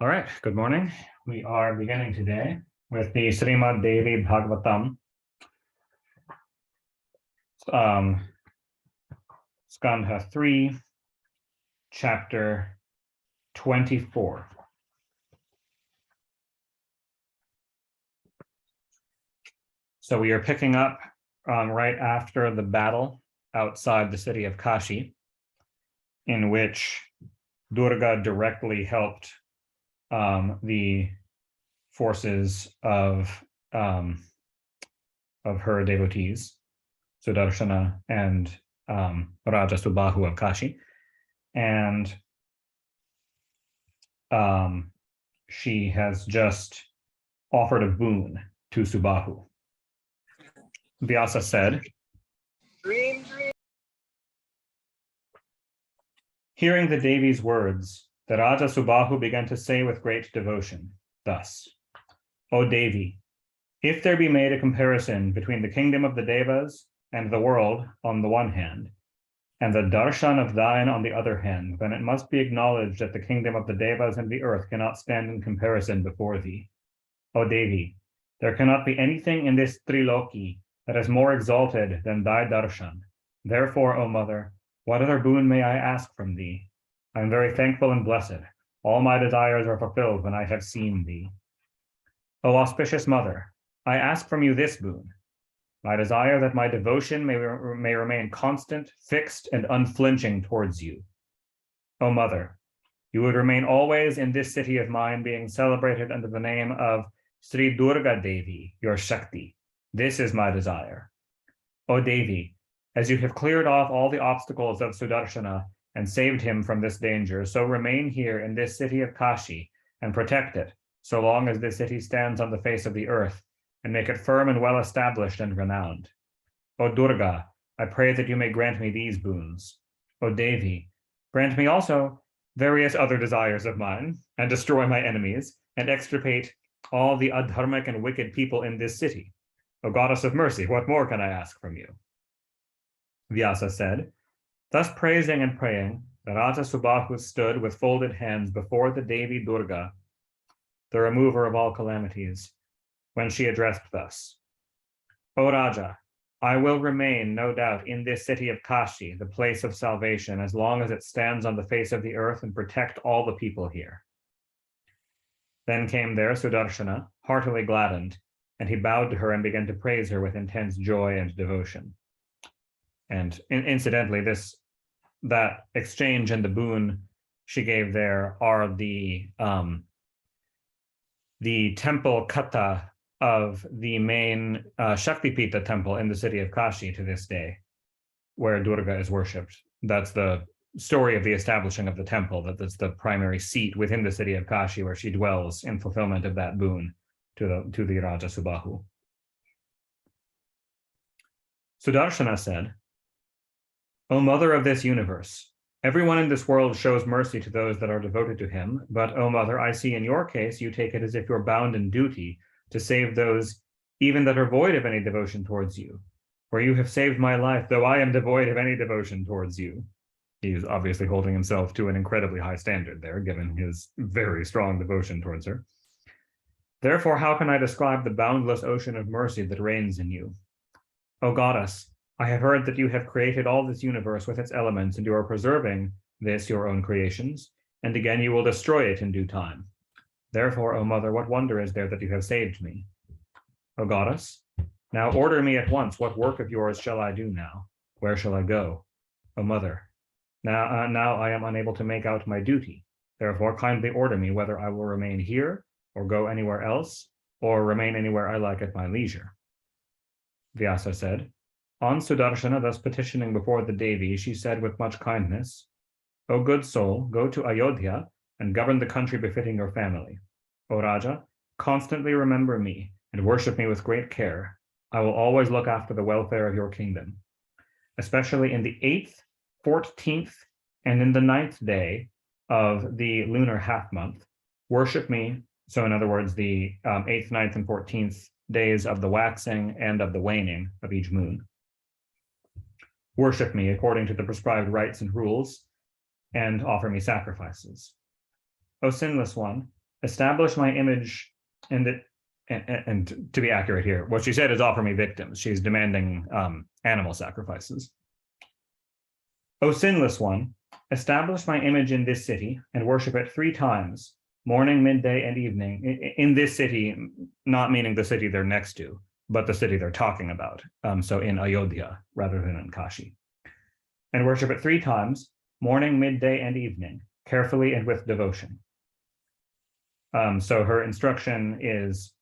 All right, good morning. We are beginning today with the Srimad Devi Bhagavatam, Skandha 3, chapter 24. So we are picking up right after the battle outside the city of Kashi, in which Durga directly helped the forces of her devotees, Sudarshana and Raja Subahu of Kashi, and she has just offered a boon to Subahu. Vyasa said, hearing the Devi's words, the Raja Subahu began to say with great devotion, thus, O Devi, if there be made a comparison between the kingdom of the Devas and the world on the one hand, and the darshan of thine on the other hand, then it must be acknowledged that the kingdom of the Devas and the earth cannot stand in comparison before thee. O Devi, there cannot be anything in this Triloki that is more exalted than thy darshan. Therefore, O mother, what other boon may I ask from thee? I am very thankful and blessed. All my desires are fulfilled when I have seen thee. O auspicious mother, I ask from you this boon. I desire that my devotion may remain constant, fixed, and unflinching towards you. O mother, you would remain always in this city of mine, being celebrated under the name of Sri Durga Devi, your Shakti. This is my desire. O Devi, as you have cleared off all the obstacles of Sudarshana and saved him from this danger, so remain here in this city of Kashi and protect it, so long as this city stands on the face of the earth, and make it firm and well established and renowned. O Durga, I pray that you may grant me these boons. O Devi, grant me also various other desires of mine, and destroy my enemies, and extirpate all the adharmic and wicked people in this city. O goddess of mercy, what more can I ask from you? Vyasa said, thus praising and praying, the Raja Subahu stood with folded hands before the Devi Durga, the remover of all calamities, when she addressed thus, O Raja, I will remain, no doubt, in this city of Kashi, the place of salvation, as long as it stands on the face of the earth, and protect all the people here. Then came there Sudarshana, heartily gladdened, and he bowed to her and began to praise her with intense joy and devotion. And incidentally, that exchange and the boon she gave there are the temple kata of the main Shaktipita temple in the city of Kashi to this day, where Durga is worshipped. That's the story of the establishing of the temple, that's the primary seat within the city of Kashi where she dwells in fulfillment of that boon to the Raja Subahu. Sudarshana said, O mother of this universe, everyone in this world shows mercy to those that are devoted to him, but, O mother, I see in your case you take it as if you're bound in duty to save those even that are void of any devotion towards you. For you have saved my life, though I am devoid of any devotion towards you. He's obviously holding himself to an incredibly high standard there, given his very strong devotion towards her. Therefore, how can I describe the boundless ocean of mercy that reigns in you? O goddess, I have heard that you have created all this universe with its elements, and you are preserving this, your own creations, and again you will destroy it in due time. Therefore, O mother, what wonder is there that you have saved me? O goddess, now order me at once, what work of yours shall I do now? Where shall I go? O mother, now I am unable to make out my duty. Therefore, kindly order me whether I will remain here, or go anywhere else, or remain anywhere I like at my leisure. Vyasa said, on Sudarshana thus petitioning before the Devi, she said with much kindness, O good soul, go to Ayodhya and govern the country befitting your family. O Raja, constantly remember me and worship me with great care. I will always look after the welfare of your kingdom. Especially in the 8th, 14th, and in the 9th day of the lunar half month, worship me. So in other words, the 8th, 9th, and 14th days of the waxing and of the waning of each moon. Worship me according to the prescribed rites and rules, and offer me sacrifices. O sinless one, establish my image in the, and to be accurate here, what she said is offer me victims. She's demanding animal sacrifices. O sinless one, establish my image in this city and worship it 3 times, morning, midday, and evening. In this city, not meaning the city they're next to, but the city they're talking about. So in Ayodhya rather than in Kashi. And worship it 3 times, morning, midday, and evening, carefully and with devotion. So her instruction is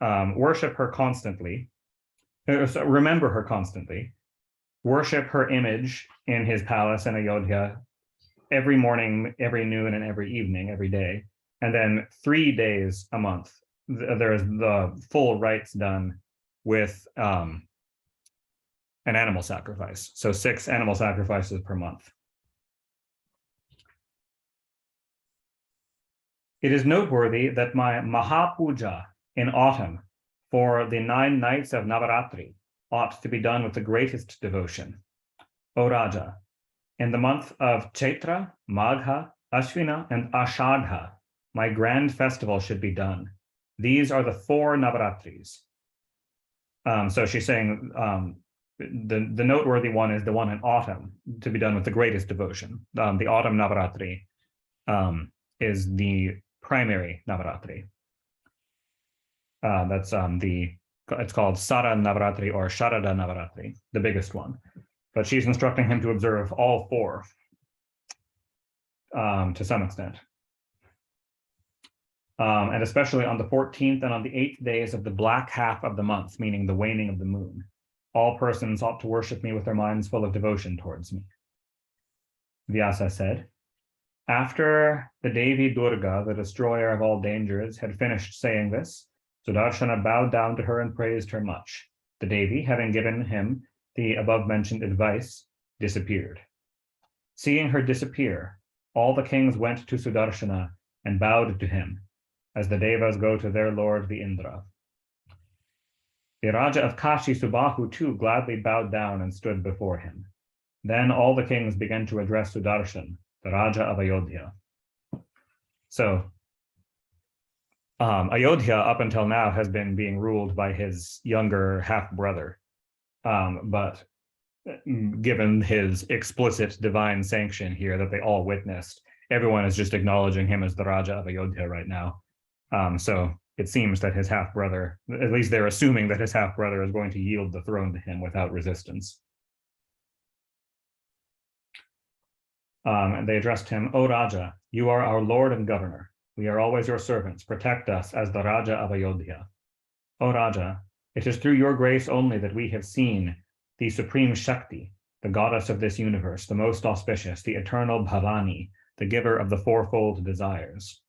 worship her constantly, so remember her constantly, worship her image in his palace in Ayodhya every morning, every noon, and every evening, every day. And then 3 days a month, there's the full rites done with an animal sacrifice. So 6 animal sacrifices per month. It is noteworthy that my Mahapuja in autumn for the 9 nights of Navaratri ought to be done with the greatest devotion. O Raja, in the month of Chaitra, Magha, Ashvina, and Ashadha, my grand festival should be done. These are the 4 Navaratris. So she's saying the noteworthy one is the one in autumn to be done with the greatest devotion. The autumn Navaratri is the primary Navaratri. It's called Sara Navaratri or Sharada Navaratri, the biggest one. But she's instructing him to observe all 4 to some extent. And especially on the 14th and on the 8th days of the black half of the month, meaning the waning of the moon, all persons ought to worship me with their minds full of devotion towards me. Vyasa said, after the Devi Durga, the destroyer of all dangers, had finished saying this, Sudarshana bowed down to her and praised her much. The Devi, having given him the above-mentioned advice, disappeared. Seeing her disappear, all the kings went to Sudarshana and bowed to him, as the Devas go to their lord, the Indra. The Raja of Kashi, Subahu, too, gladly bowed down and stood before him. Then all the kings began to address Sudarshan, the Raja of Ayodhya. So, Ayodhya up until now has been being ruled by his younger half-brother, but given his explicit divine sanction here that they all witnessed, everyone is just acknowledging him as the Raja of Ayodhya right now. So it seems that his half-brother, at least they're assuming that his half-brother is going to yield the throne to him without resistance. And they addressed him, O Raja, you are our lord and governor. We are always your servants. Protect us as the Raja of Ayodhya. O Raja, it is through your grace only that we have seen the supreme Shakti, the goddess of this universe, the most auspicious, the eternal Bhavani, the giver of the 4-fold desires.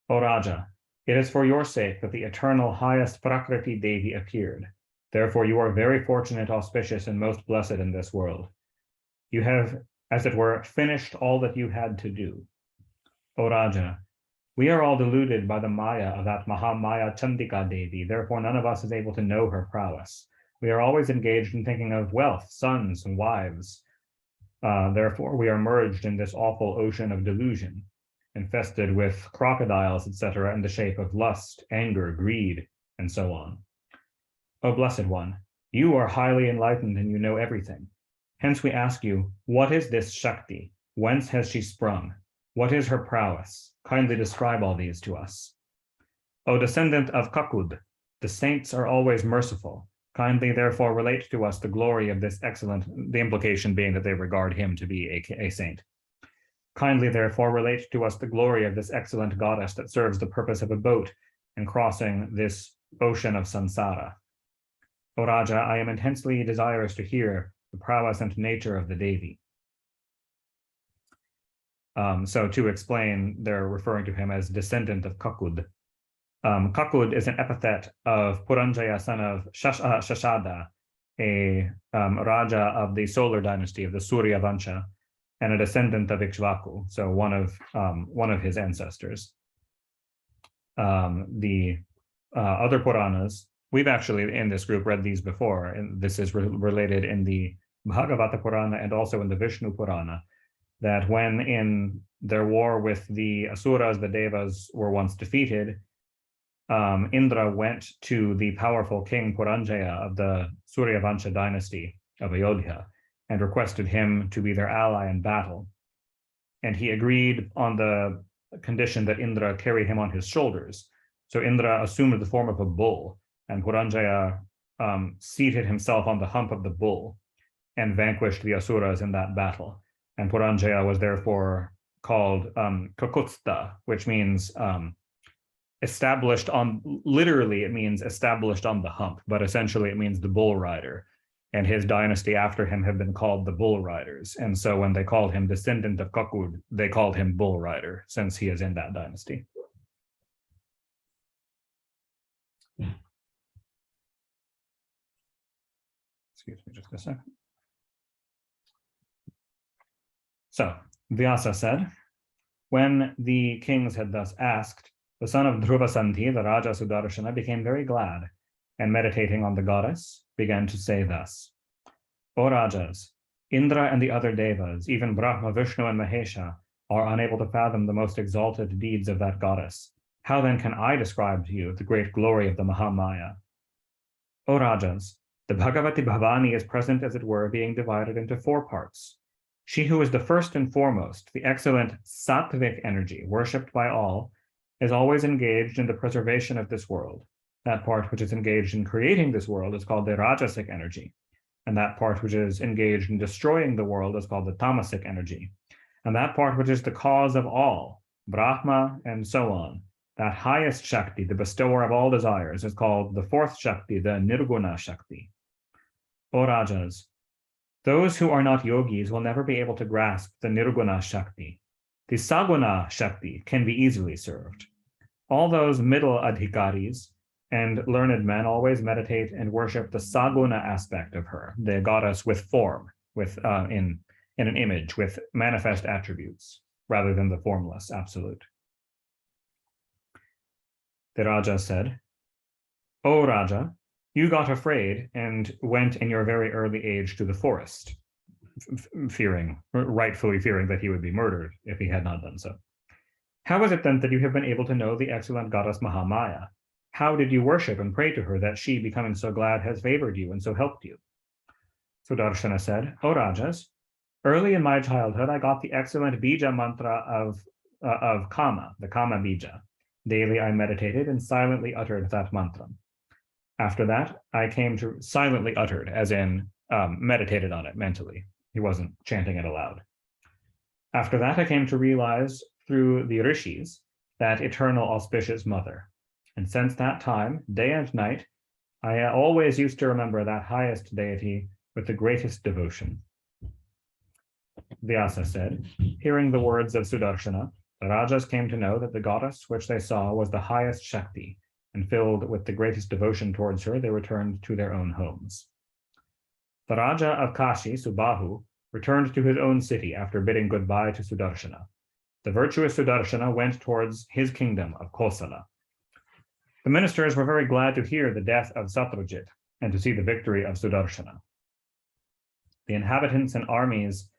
O Raja, it is for your sake that the eternal highest Prakriti Devi appeared. Therefore, you are very fortunate, auspicious, and most blessed in this world. You have, as it were, finished all that you had to do. O Raja, we are all deluded by the Maya of that Mahamaya Chandika Devi, therefore none of us is able to know her prowess. We are always engaged in thinking of wealth, sons, and wives. Therefore, we are merged in this awful ocean of delusion, infested with crocodiles, etc., in the shape of lust, anger, greed, and so on. O Blessed One, you are highly enlightened and you know everything. Hence we ask you, what is this Shakti? Whence has she sprung? What is her prowess? Kindly describe all these to us. O descendant of Kakud, the saints are always merciful. Kindly, therefore, relate to us the glory of this excellent, the implication being that they regard him to be a saint. Kindly, therefore, relate to us the glory of this excellent goddess that serves the purpose of a boat in crossing this ocean of samsara. O Raja, I am intensely desirous to hear the prowess and nature of the Devi. So to explain, they're referring to him as descendant of Kakud. Kakud is an epithet of Puranjaya, son of Shashada, a Raja of the solar dynasty of the Surya Vansha, and a descendant of Ikshvaku, so one of his ancestors. The other Puranas, we've actually in this group read these before, and this is related in the Bhagavata Purana and also in the Vishnu Purana, that when in their war with the Asuras, the Devas, were once defeated, Indra went to the powerful king Puranjaya of the Suryavansha dynasty of Ayodhya and requested him to be their ally in battle. And he agreed on the condition that Indra carry him on his shoulders. So Indra assumed the form of a bull, and Puranjaya seated himself on the hump of the bull and vanquished the Asuras in that battle. And Puranjaya was therefore called Kakutsta, which means established on, literally it means established on the hump, but essentially it means the bull rider. And his dynasty after him have been called the Bull Riders. And so when they called him descendant of Kakud, they called him Bull Rider, since he is in that dynasty. Excuse me just a second. So Vyasa said, when the kings had thus asked, the son of Dhruvasanti, the Raja Sudarshana, became very glad, and meditating on the goddess, began to say thus: O Rajas, Indra and the other Devas, even Brahma, Vishnu, and Mahesha, are unable to fathom the most exalted deeds of that goddess. How then can I describe to you the great glory of the Mahamaya? O Rajas, the Bhagavati Bhavani is present, as it were, being divided into 4 parts. She who is the first and foremost, the excellent sattvic energy, worshipped by all, is always engaged in the preservation of this world. That part which is engaged in creating this world is called the Rajasic energy, and that part which is engaged in destroying the world is called the Tamasic energy. And that part which is the cause of all, Brahma and so on, that highest Shakti, the bestower of all desires, is called the 4th Shakti, the Nirguna Shakti. O Rajas, those who are not yogis will never be able to grasp the Nirguna Shakti. The Saguna Shakti can be easily served. All those middle adhikaris and learned men always meditate and worship the Saguna aspect of her, the goddess with form, with in an image, with manifest attributes, rather than the formless absolute. The Raja said, O Raja, you got afraid and went in your very early age to the forest, rightfully fearing that he would be murdered if he had not done so. How is it then that you have been able to know the excellent goddess Mahamaya? How did you worship and pray to her that she, becoming so glad, has favored you and so helped you? Sudarshana said, O Rajas, early in my childhood, I got the excellent bija mantra of Kama, the Kama bija. Daily I meditated and silently uttered that mantra. After that, I came to silently uttered, as in meditated on it mentally. He wasn't chanting it aloud. After that, I came to realize through the rishis that eternal auspicious mother. And since that time, day and night, I always used to remember that highest deity with the greatest devotion. Vyasa said, hearing the words of Sudarshana, the Rajas came to know that the goddess which they saw was the highest Shakti, and filled with the greatest devotion towards her, they returned to their own homes. The Raja of Kashi, Subahu, returned to his own city after bidding goodbye to Sudarshana. The virtuous Sudarshana went towards his kingdom of Kosala. The ministers were very glad to hear the death of Satrajit and to see the victory of Sudarshana. The inhabitants and armies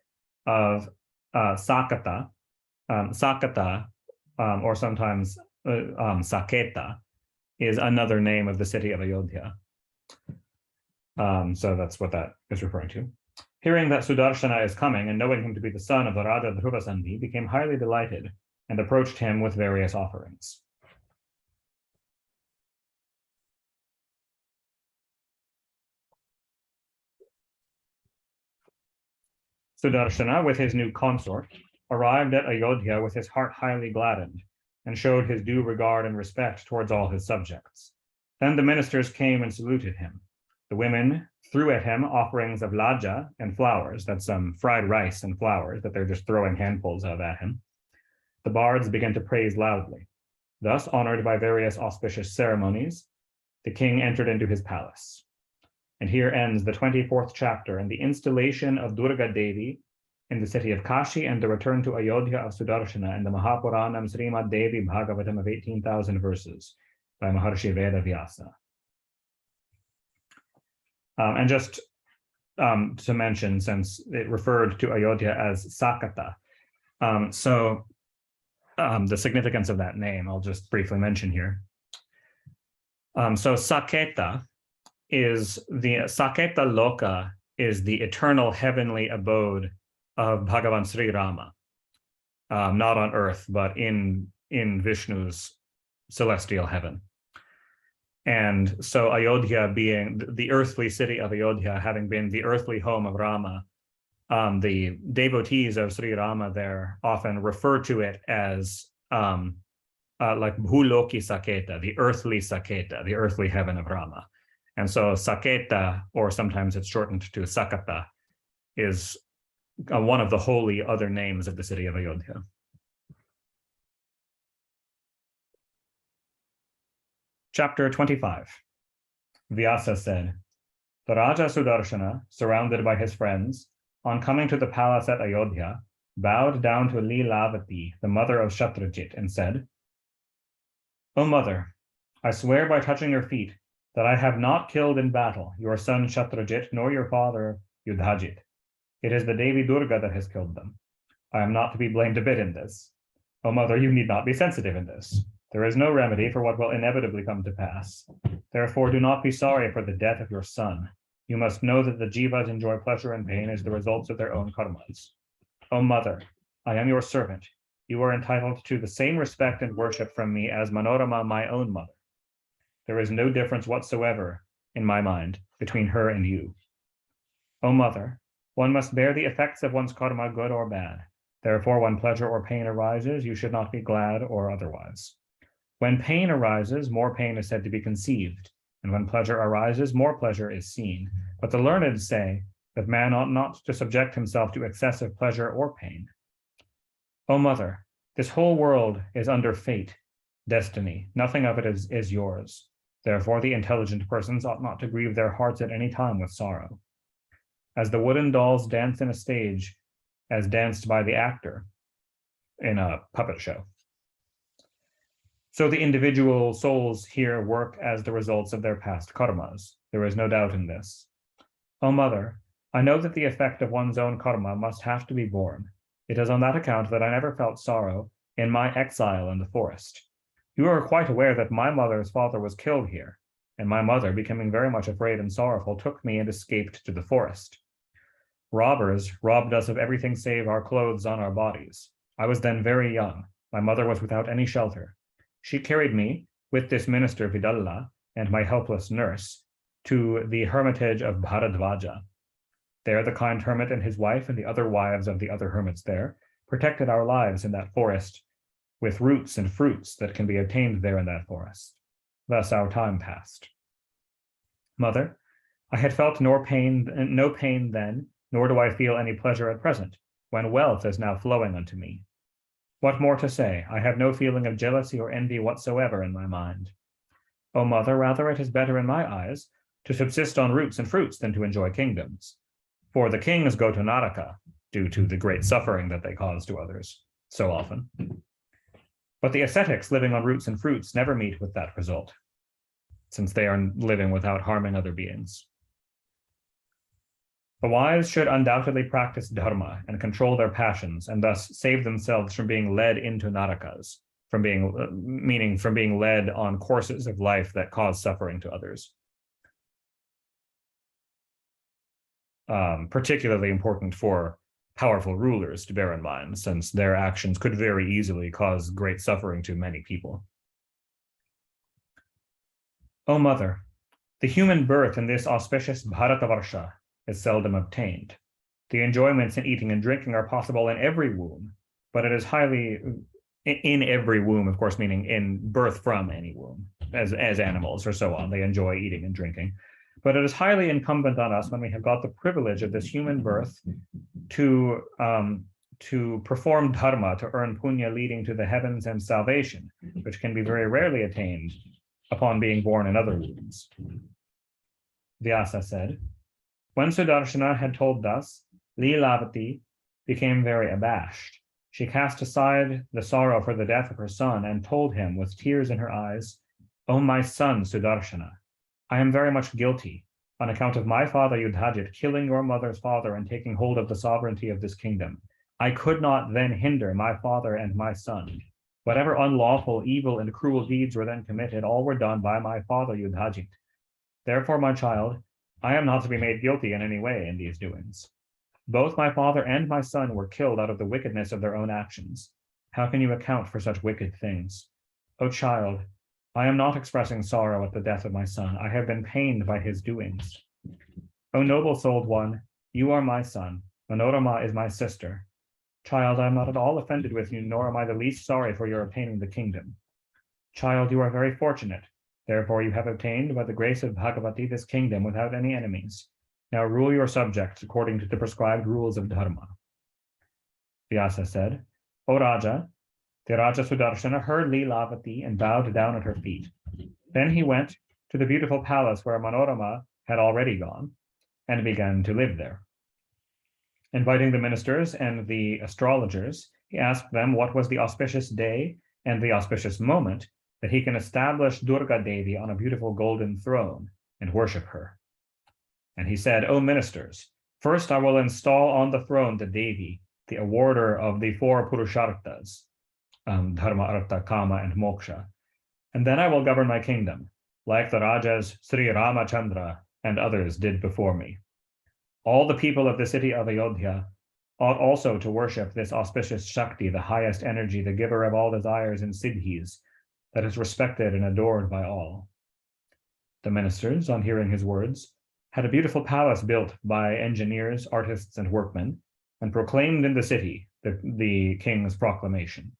of Sakata, or sometimes Saketa, is another name of the city of Ayodhya. So that's what that is referring to. Hearing that Sudarshana is coming and knowing him to be the son of the Raja Dhruvasandhi, became highly delighted and approached him with various offerings. Sudarshana, with his new consort, arrived at Ayodhya with his heart highly gladdened, and showed his due regard and respect towards all his subjects. Then the ministers came and saluted him. The women threw at him offerings of laja and flowers, that's some fried rice and flowers that they're just throwing handfuls of at him. The bards began to praise loudly. Thus, honored by various auspicious ceremonies, the king entered into his palace. And here ends the 24th chapter and the installation of Durga Devi in the city of Kashi and the return to Ayodhya of Sudarshana and the Mahapuranam Srimad Devi Bhagavatam of 18,000 verses by Maharshi Veda Vyasa. And just to mention, since it referred to Ayodhya as Sakata, so the significance of that name, I'll just briefly mention here. So Saketa Saketa Loka is the eternal heavenly abode of Bhagavan Sri Rama, not on earth, but in Vishnu's celestial heaven. And so Ayodhya, being the earthly city of Ayodhya, having been the earthly home of Rama, the devotees of Sri Rama there often refer to it as like Bhuloki Saketa, the earthly Saketa, the earthly heaven of Rama. And so Saketa, or sometimes it's shortened to Sakata, is one of the holy other names of the city of Ayodhya. Chapter 25. Vyasa said, the Raja Sudarshana, surrounded by his friends, on coming to the palace at Ayodhya, bowed down to Lilavati, the mother of Shatrajit, and said, O mother, I swear by touching your feet that I have not killed in battle your son Shatrajit nor your father Yudhajit. It is the Devi Durga that has killed them. I am not to be blamed a bit in this. O mother, you need not be sensitive in this. There is no remedy for what will inevitably come to pass. Therefore, do not be sorry for the death of your son. You must know that the jivas enjoy pleasure and pain as the results of their own karmas. O mother, I am your servant. You are entitled to the same respect and worship from me as Manorama, my own mother. There is no difference whatsoever, in my mind, between her and you. O mother, one must bear the effects of one's karma, good or bad. Therefore, when pleasure or pain arises, you should not be glad or otherwise. When pain arises, more pain is said to be conceived, and when pleasure arises, more pleasure is seen. But the learned say that man ought not to subject himself to excessive pleasure or pain. O mother, this whole world is under fate, destiny. Nothing of it is yours. Therefore, the intelligent persons ought not to grieve their hearts at any time with sorrow. As the wooden dolls dance in a stage, as danced by the actor in a puppet show. So the individual souls here work as the results of their past karmas. There is no doubt in this. O mother, I know that the effect of one's own karma must have to be borne. It is on that account that I never felt sorrow in my exile in the forest. You are quite aware that my mother's father was killed here, and my mother, becoming very much afraid and sorrowful, took me and escaped to the forest. Robbers robbed us of everything save our clothes on our bodies. I was then very young. My mother was without any shelter. She carried me, with this minister Vidalla and my helpless nurse, to the hermitage of Bharadvaja. There the kind hermit and his wife and the other wives of the other hermits there protected our lives in that forest with roots and fruits that can be obtained there in that forest. Thus our time passed. Mother, I had felt no pain then, nor do I feel any pleasure at present, when wealth is now flowing unto me. What more to say? I have no feeling of jealousy or envy whatsoever in my mind. O mother, rather it is better in my eyes to subsist on roots and fruits than to enjoy kingdoms. For the kings go to Naraka due to the great suffering that they cause to others so often. But the ascetics living on roots and fruits never meet with that result, since they are living without harming other beings. The wise should undoubtedly practice dharma and control their passions, and thus save themselves from being led into narakas, from being led on courses of life that cause suffering to others. Particularly important for powerful rulers to bear in mind, since their actions could very easily cause great suffering to many people. O mother, the human birth in this auspicious Bharatavarsha is seldom obtained. The enjoyments in eating and drinking are possible in every womb, but it is highly, in every womb, of course, meaning in birth from any womb, as animals or so on, they enjoy eating and drinking. But it is highly incumbent on us when we have got the privilege of this human birth to perform dharma, to earn punya leading to the heavens and salvation, which can be very rarely attained upon being born in other wombs. Vyasa said, when Sudarshana had told thus, Lilavati became very abashed. She cast aside the sorrow for the death of her son and told him with tears in her eyes, O my son Sudarshana, I am very much guilty on account of my father Yudhajit killing your mother's father and taking hold of the sovereignty of this kingdom. I could not then hinder my father and my son. Whatever unlawful, evil, and cruel deeds were then committed, all were done by my father Yudhajit. Therefore, my child, I am not to be made guilty in any way in these doings. Both my father and my son were killed out of the wickedness of their own actions. How can you account for such wicked things? O child, I am not expressing sorrow at the death of my son. I have been pained by his doings. O noble-souled one, you are my son. Manorama is my sister. Child, I am not at all offended with you, nor am I the least sorry for your obtaining the kingdom. Child, you are very fortunate. Therefore, you have obtained, by the grace of Bhagavati, this kingdom without any enemies. Now rule your subjects according to the prescribed rules of Dharma. Vyasa said, O Raja, the Raja Sudarshana heard Leelavati and bowed down at her feet. Then he went to the beautiful palace where Manorama had already gone and began to live there. Inviting the ministers and the astrologers, he asked them what was the auspicious day and the auspicious moment that he can establish Durga Devi on a beautiful golden throne and worship her. And he said, O ministers, first I will install on the throne the Devi, the awarder of the four Purusharthas, Dharma, Artha, Kama, and Moksha. And then I will govern my kingdom, like the Rajas Sri Ramachandra and others did before me. All the people of the city of Ayodhya ought also to worship this auspicious Shakti, the highest energy, the giver of all desires and siddhis, that is respected and adored by all. The ministers, on hearing his words, had a beautiful palace built by engineers, artists, and workmen, and proclaimed in the city the king's proclamation.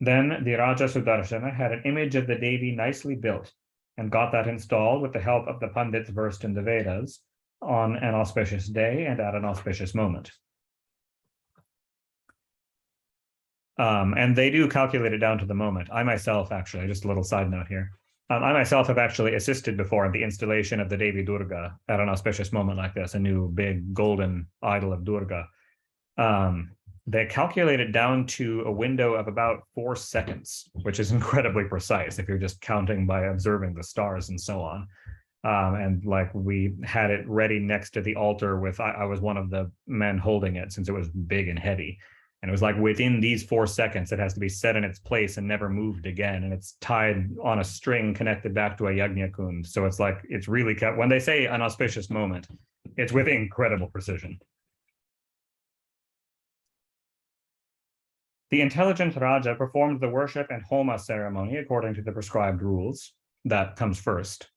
Then the Raja Sudarshana had an image of the Devi nicely built and got that installed with the help of the Pandits versed in the Vedas on an auspicious day and at an auspicious moment. And they do calculate it down to the moment. I myself, actually, just a little side note here. I myself have actually assisted before in the installation of the Devi Durga at an auspicious moment like this, a new big golden idol of Durga. They calculate it down to a window of about 4 seconds, which is incredibly precise if you're just counting by observing the stars and so on. And like we had it ready next to the altar with, I was one of the men holding it since it was big and heavy. And it was like within these 4 seconds, it has to be set in its place and never moved again. And it's tied on a string connected back to a yajna kund. So it's like, it's really kept, when they say an auspicious moment, it's with incredible precision. The intelligent Raja performed the worship and Homa ceremony according to the prescribed rules. That comes first.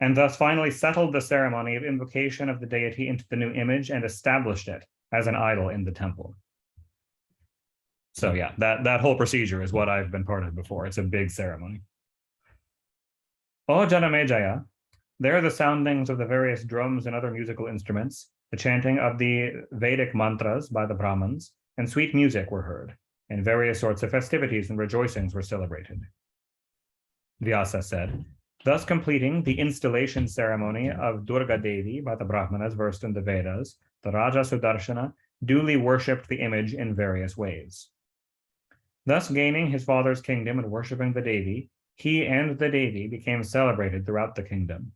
And thus finally settled the ceremony of invocation of the deity into the new image and established it as an idol in the temple. So yeah, that whole procedure is what I've been part of before. It's a big ceremony. O Janamejaya, there the soundings of the various drums and other musical instruments, the chanting of the Vedic mantras by the Brahmins, and sweet music were heard, and various sorts of festivities and rejoicings were celebrated. Vyasa said, thus completing the installation ceremony of Durga Devi by the Brahmanas versed in the Vedas, the Raja Sudarshana duly worshipped the image in various ways. Thus gaining his father's kingdom and worshipping the Devi, he and the Devi became celebrated throughout the kingdom.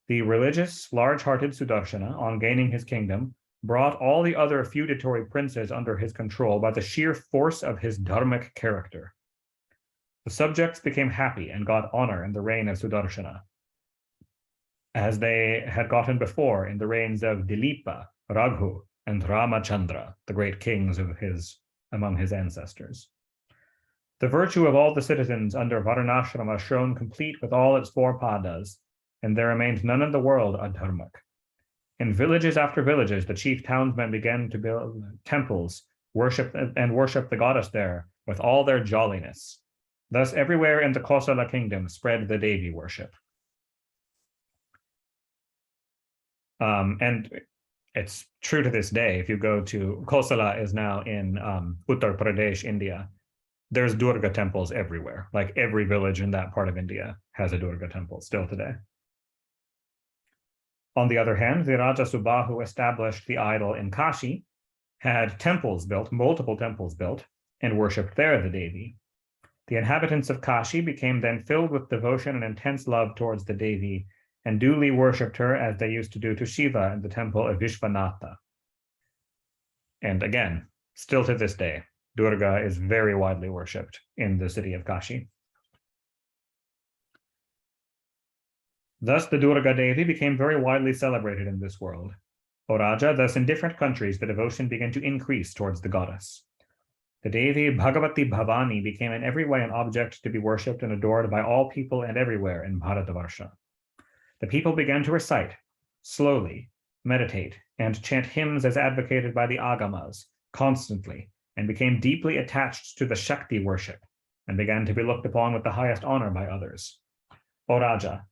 The religious, large-hearted Sudarshana, on gaining his kingdom, brought all the other feudatory princes under his control by the sheer force of his dharmic character. The subjects became happy and got honor in the reign of Sudarshana, as they had gotten before in the reigns of Dilipa, Raghu, and Ramachandra, the great kings of among his ancestors. The virtue of all the citizens under Varnashrama shone complete with all its 4 padas, and there remained none in the world adharmic. In villages after villages, the chief townsmen began to build temples, worship the goddess there with all their jolliness. Thus, everywhere in the Kosala kingdom spread the Devi worship. And it's true to this day. If you go to Kosala, is now in Uttar Pradesh, India. There's Durga temples everywhere. Like every village in that part of India has a Durga temple still today. On the other hand, the Raja Subahu established the idol in Kashi, had temples built, multiple temples built, and worshipped there the Devi. The inhabitants of Kashi became then filled with devotion and intense love towards the Devi, and duly worshipped her as they used to do to Shiva in the temple of Vishvanatha. And again, still to this day, Durga is very widely worshipped in the city of Kashi. Thus, the Durga Devi became very widely celebrated in this world. O Raja, thus in different countries, the devotion began to increase towards the goddess. The Devi Bhagavati Bhavani became in every way an object to be worshipped and adored by all people and everywhere in Bharatavarsha. The people began to recite, slowly, meditate, and chant hymns as advocated by the Agamas, constantly, and became deeply attached to the Shakti worship, and began to be looked upon with the highest honor by others. O Raja,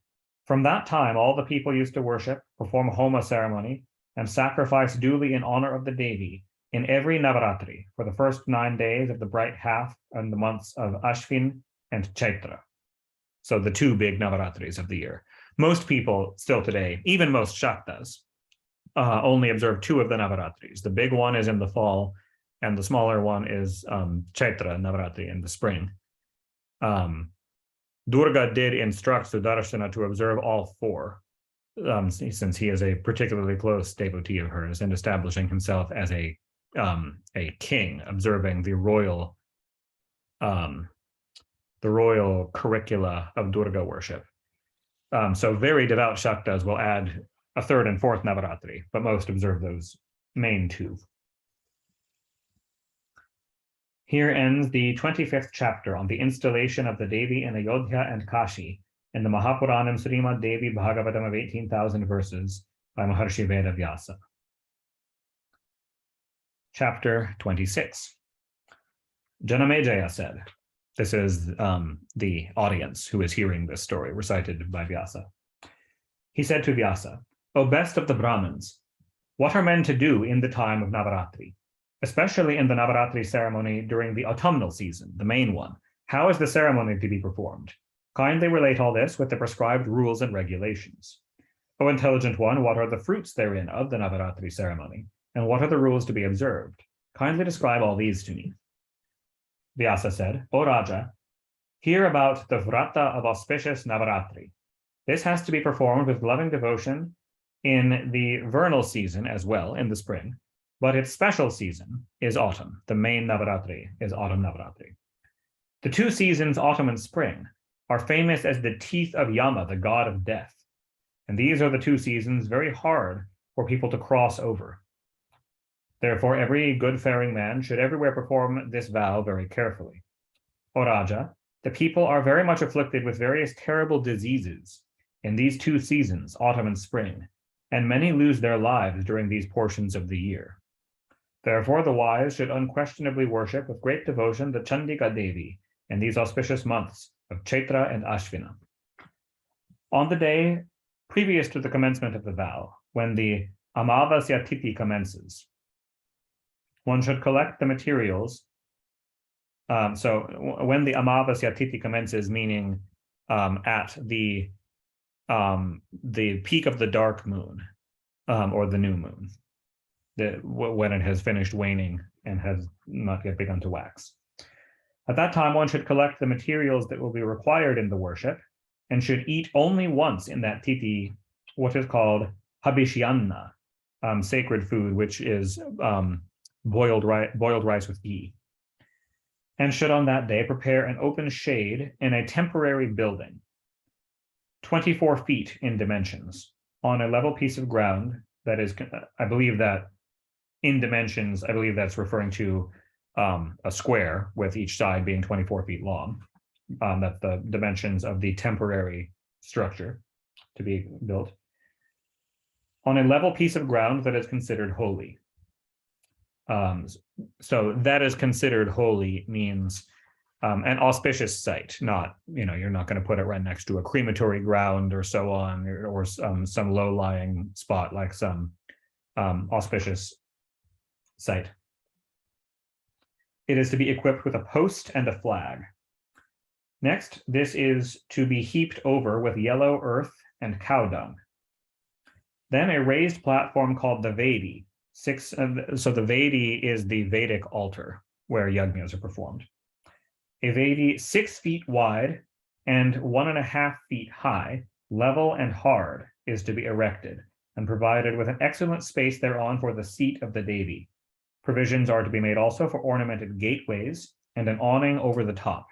from that time all the people used to worship, perform Homa ceremony, and sacrifice duly in honor of the Devi in every Navaratri for the first 9 days of the bright half and the months of Ashvin and Chaitra. So the 2 big Navaratris of the year. Most people still today, even most Shaktas, only observe 2 of the Navaratris. The big one is in the fall, and the smaller one is Chaitra Navaratri in the spring. Durga did instruct Sudarshana to observe all 4, since he is a particularly close devotee of hers, and establishing himself as a king, observing the royal curricula of Durga worship. So very devout Shaktas will add a 3rd and 4th Navaratri, but most observe those main 2. Here ends the 25th chapter on the installation of the Devi in Ayodhya and Kashi in the Mahapuranam Srimad Devi Bhagavatam of 18,000 verses by Maharshi Veda Vyasa. Chapter 26. Janamejaya said, this is the audience who is hearing this story recited by Vyasa. He said to Vyasa, O best of the Brahmins, what are men to do in the time of Navaratri, especially in the Navaratri ceremony during the autumnal season, the main one? How is the ceremony to be performed? Kindly relate all this with the prescribed rules and regulations. O intelligent one, what are the fruits therein of the Navaratri ceremony, and what are the rules to be observed? Kindly describe all these to me. Vyasa said, O Raja, hear about the Vrata of auspicious Navaratri. This has to be performed with loving devotion in the vernal season as well, in the spring, but its special season is autumn. The main Navaratri is autumn Navaratri. The 2 seasons, autumn and spring, are famous as the teeth of Yama, the god of death. And these are the 2 seasons very hard for people to cross over. Therefore, every good-faring man should everywhere perform this vow very carefully. O Raja, the people are very much afflicted with various terrible diseases in these 2 seasons, autumn and spring, and many lose their lives during these portions of the year. Therefore, the wise should unquestionably worship with great devotion the Chandika Devi in these auspicious months of Chaitra and Ashvina. On the day previous to the commencement of the vow, when the Amavasya Tithi commences, one should collect the materials. So when the Amavasya Tithi commences, meaning at the peak of the dark moon, or the new moon, when it has finished waning and has not yet begun to wax. At that time, one should collect the materials that will be required in the worship, and should eat only once in that tithi what is called habishyanna, sacred food, which is boiled rice with ghee, and should on that day prepare an open shade in a temporary building, 24 feet in dimensions, on a level piece of ground that is, I believe that in dimensions, I believe that's referring to a square with each side being 24 feet long. That's the dimensions of the temporary structure to be built. On a level piece of ground that is considered holy. So that is considered holy means an auspicious site, not, you're not going to put it right next to a crematory ground or so on, or some low-lying spot like some auspicious site. It is to be equipped with a post and a flag. Next, this is to be heaped over with yellow earth and cow dung. Then a raised platform called the Vedi. So the Vedi is the Vedic altar where yajnas are performed. A Vedi 6 feet wide and 1.5 feet high, level and hard, is to be erected and provided with an excellent space thereon for the seat of the Devi. Provisions are to be made also for ornamented gateways and an awning over the top.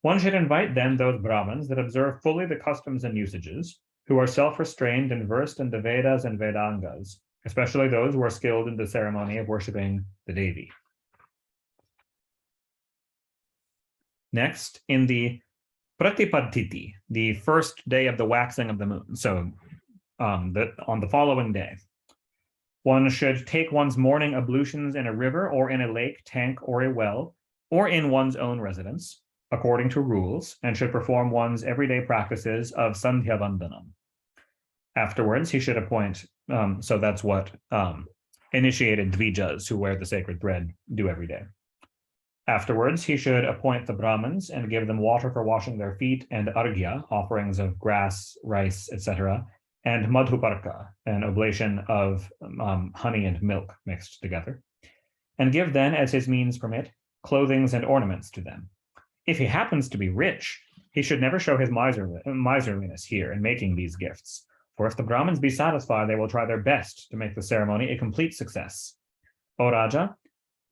One should invite then those Brahmins that observe fully the customs and usages, who are self-restrained and versed in the Vedas and Vedangas, especially those who are skilled in the ceremony of worshipping the Devi. Next, in the Pratipadtiti, the first day of the waxing of the moon, so on the following day, one should take one's morning ablutions in a river or in a lake, tank, or a well, or in one's own residence, according to rules, and should perform one's everyday practices of Sandhya Vandanam. Afterwards, he should appoint, so that's what initiated Dvijas, who wear the sacred thread, do every day. Afterwards, he should appoint the Brahmins and give them water for washing their feet, and arghya, offerings of grass, rice, etc., and madhuparka, an oblation of honey and milk mixed together, and give then, as his means permit, clothings and ornaments to them. If he happens to be rich, he should never show his miserliness here in making these gifts, for if the Brahmins be satisfied, they will try their best to make the ceremony a complete success. O Raja,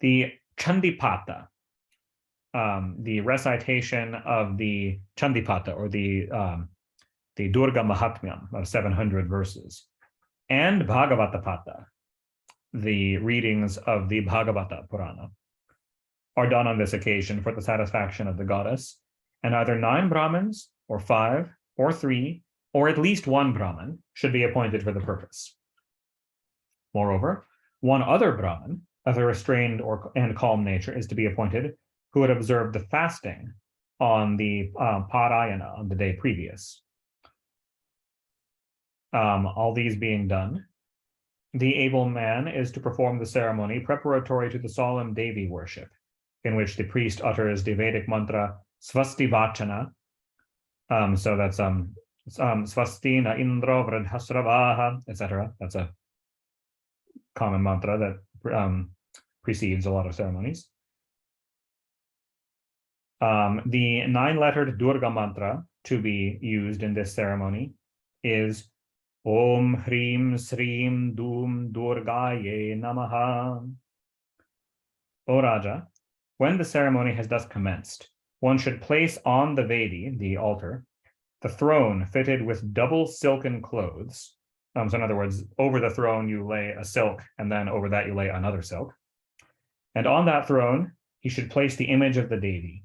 the Chandipata, the recitation of the Chandipata, or the Durga Mahatmyam of 700 verses, and Bhagavata Pata, the readings of the Bhagavata Purana, are done on this occasion for the satisfaction of the goddess, and either 9 Brahmins, or 5, or 3, or at least 1 Brahmin should be appointed for the purpose. Moreover, 1 other Brahmin of a restrained and calm nature is to be appointed, who would observe the fasting on the Parayana on the day previous. All these being done, the able man is to perform the ceremony preparatory to the solemn Devi worship, in which the priest utters the Vedic mantra Svasti Vachana. So that's Svasti na Indro Vradhasravaha, etc. That's a common mantra that precedes a lot of ceremonies. The 9-lettered Durga mantra to be used in this ceremony is Om Hrim Srim Dum Durgaye Namaha. O Raja, when the ceremony has thus commenced, one should place on the Vedi, the altar, the throne fitted with double silken clothes. So in other words, over the throne you lay a silk, and then over that you lay another silk. And on that throne, he should place the image of the Devi.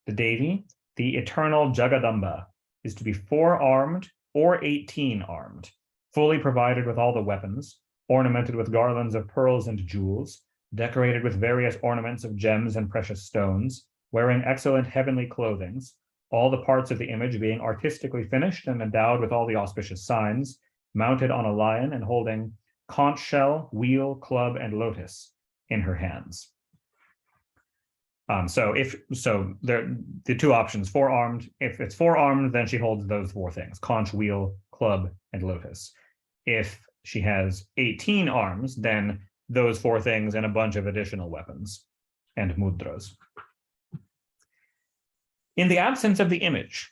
The Devi, the eternal Jagadamba, is to be 4-armed or 18-armed, fully provided with all the weapons, ornamented with garlands of pearls and jewels, decorated with various ornaments of gems and precious stones, wearing excellent heavenly clothings, all the parts of the image being artistically finished and endowed with all the auspicious signs, mounted on a lion and holding conch shell, wheel, club, and lotus in her hands. The 2 options, 4-armed. If it's 4-armed, then she holds those 4 things: conch, wheel, club, and lotus. If she has 18 arms, then those 4 things and a bunch of additional weapons and mudras. In the absence of the image,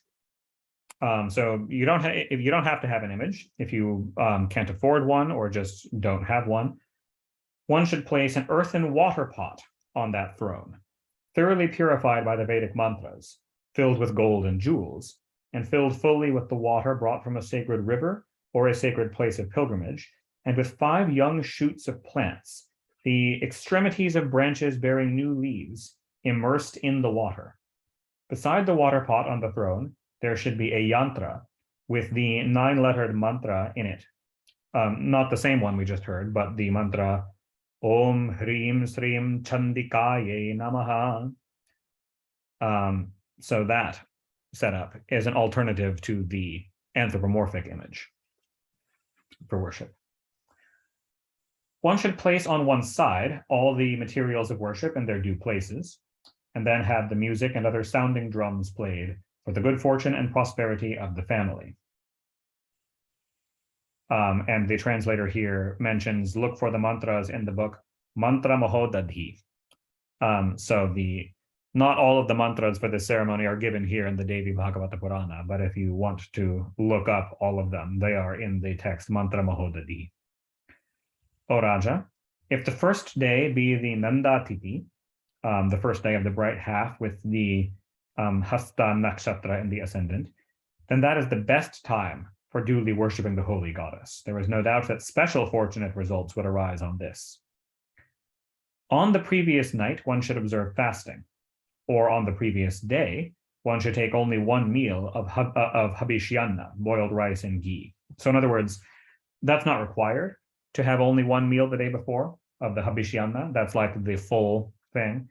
so you don't have to have an image. If you can't afford one or just don't have one, one should place an earthen water pot on that throne, thoroughly purified by the Vedic mantras, filled with gold and jewels, and filled fully with the water brought from a sacred river or a sacred place of pilgrimage, and with 5 young shoots of plants, the extremities of branches bearing new leaves, immersed in the water. Beside the water pot on the throne, there should be a yantra with the 9-lettered mantra in it. Not the same one we just heard, but the mantra Om Hrim Srim Chandikaye Namaha. So that setup is an alternative to the anthropomorphic image for worship. One should place on one side all the materials of worship in their due places, and then have the music and other sounding drums played for the good fortune and prosperity of the family. And the translator here mentions, look for the mantras in the book Mantra Mahodadhi. So not all of the mantras for this ceremony are given here in the Devi Bhagavata Purana, but if you want to look up all of them, they are in the text Mantra Mahodadhi. O Raja, If the first day be the Nanda Tithi, the first day of the bright half with the Hasta Nakshatra in the ascendant, then that is the best time for duly worshipping the holy goddess. There is no doubt that special fortunate results would arise on this. On the previous night, one should observe fasting, or on the previous day, one should take only one meal of habishyana, boiled rice and ghee. So in other words, that's not required to have only one meal the day before of the habishyana. That's like the full thing.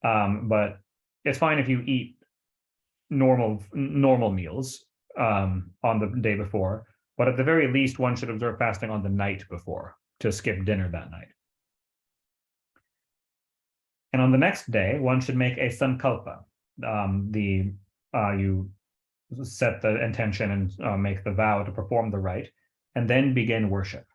But it's fine if you eat normal meals on the day before, but at the very least, one should observe fasting on the night before to skip dinner that night. And on the next day, one should make a sankalpa. You set the intention and make the vow to perform the rite, and then begin worship.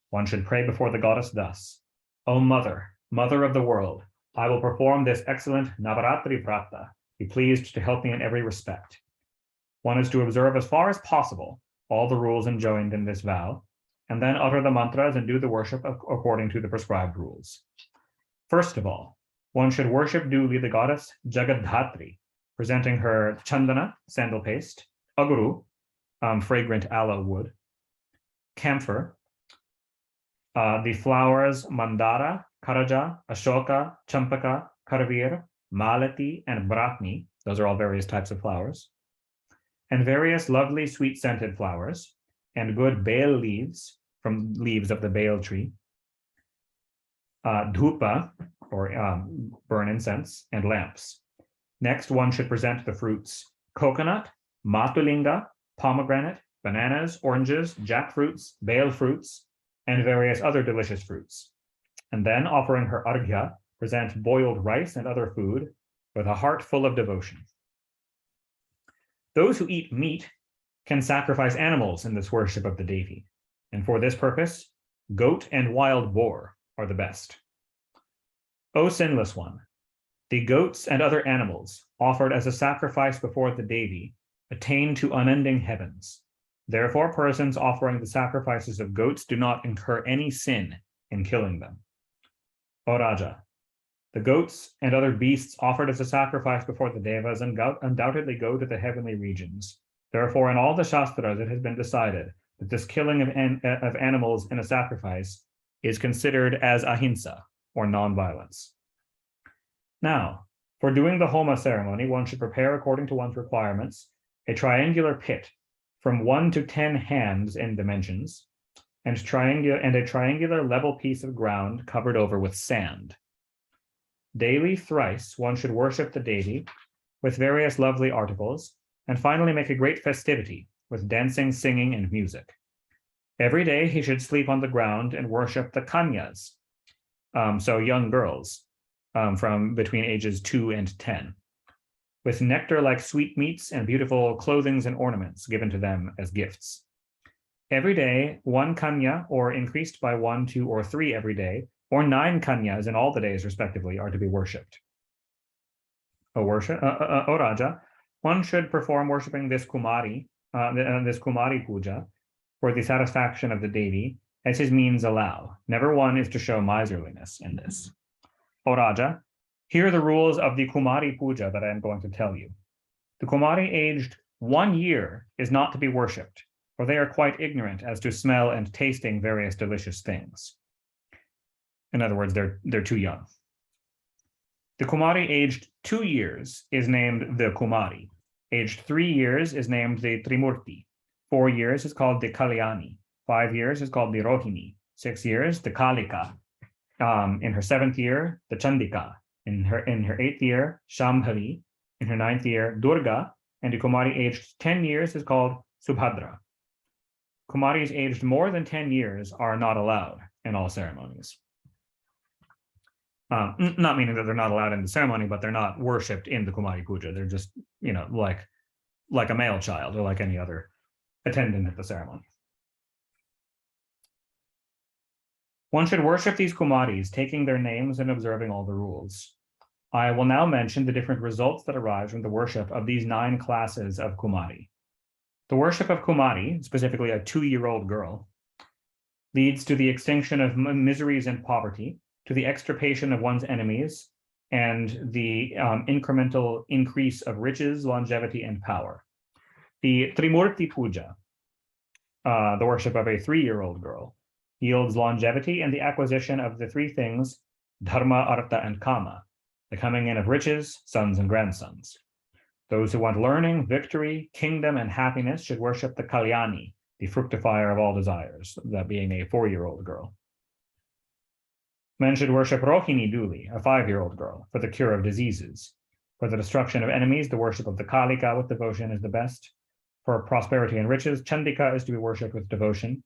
One should pray before the goddess thus: O Mother, Mother of the world, I will perform this excellent Navaratri Vrata. Be pleased to help me in every respect. One is to observe as far as possible all the rules enjoined in this vow, and then utter the mantras and do the worship according to the prescribed rules. First of all, one should worship duly the goddess Jagadhatri, presenting her chandana, sandal paste, aguru, fragrant aloe wood, camphor, the flowers mandara, karaja, ashoka, champaka, karavir, malati, and bratni. Those are all various types of flowers. And various lovely sweet-scented flowers, and good bael leaves from leaves of the bael tree, dhupa, or burn incense, and lamps. Next, one should present the fruits: coconut, matulinga, pomegranate, bananas, oranges, jackfruits, bael fruits, and various other delicious fruits. And then, offering her arghya, present boiled rice and other food with a heart full of devotion. Those who eat meat can sacrifice animals in this worship of the Devi, and for this purpose, goat and wild boar are the best. O sinless one, the goats and other animals offered as a sacrifice before the Devi attain to unending heavens. Therefore, persons offering the sacrifices of goats do not incur any sin in killing them. O Raja, the goats and other beasts offered as a sacrifice before the Devas undoubtedly go to the heavenly regions. Therefore, in all the Shastras, it has been decided that this killing of animals in a sacrifice is considered as ahimsa, or non-violence. Now, for doing the Homa ceremony, one should prepare, according to one's requirements, a triangular pit from 1 to 10 hands in dimensions, and a triangular level piece of ground covered over with sand. Daily thrice one should worship the Devi with various lovely articles, and finally make a great festivity with dancing, singing, and music. Every day he should sleep on the ground and worship the kanyas, so young girls from between ages 2 and 10, with nectar like sweetmeats and beautiful clothings and ornaments given to them as gifts. Every day, 1 kanya, or increased by 1, 2, or 3 every day, or 9 kanyas in all the days respectively, are to be worshipped. O Raja, one should perform worshipping this Kumari puja for the satisfaction of the Devi, as his means allow. Never one is to show miserliness in this. O Raja, here are the rules of the Kumari puja that I am going to tell you. The Kumari aged 1 year is not to be worshipped, for they are quite ignorant as to smell and tasting various delicious things. In other words, they're too young. The Kumari aged 2 years is named the Kumari. Aged 3 years is named the Trimurti. 4 years is called the Kalyani. 5 years is called the Rohini. 6 years, the Kalika. In her 7th year, the Chandika. In her 8th year, Shambhavi. In her 9th year, Durga. And the Kumari aged 10 years is called Subhadra. Kumaris aged more than 10 years are not allowed in all ceremonies. Not meaning that they're not allowed in the ceremony, but they're not worshipped in the Kumari Puja. They're just, like a male child or like any other attendant at the ceremony. One should worship these Kumaris, taking their names and observing all the rules. I will now mention the different results that arise from the worship of these 9 classes of Kumari. The worship of Kumari, specifically a 2-year-old girl, leads to the extinction of miseries and poverty, to the extirpation of one's enemies, and the incremental increase of riches, longevity, and power. The Trimurti Puja, the worship of a 3-year-old girl, yields longevity and the acquisition of the three things, dharma, artha, and kama, the coming in of riches, sons, and grandsons. Those who want learning, victory, kingdom, and happiness should worship the Kalyani, the fructifier of all desires, that being a 4-year-old girl. Men should worship Rohini Duli, a 5-year-old girl, for the cure of diseases. For the destruction of enemies, the worship of the Kalika with devotion is the best. For prosperity and riches, Chandika is to be worshipped with devotion.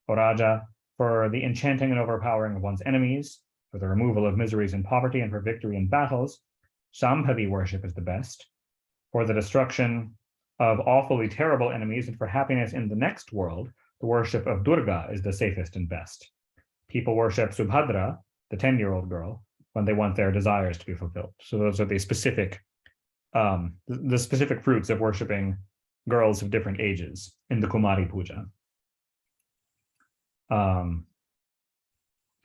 O Raja, for the enchanting and overpowering of one's enemies, for the removal of miseries and poverty, and for victory in battles, Shambhavi worship is the best. For the destruction of awfully terrible enemies and for happiness in the next world, the worship of Durga is the safest and best. People worship Subhadra, the 10-year-old girl, when they want their desires to be fulfilled. So those are the specific fruits of worshiping girls of different ages in the Kumari Puja.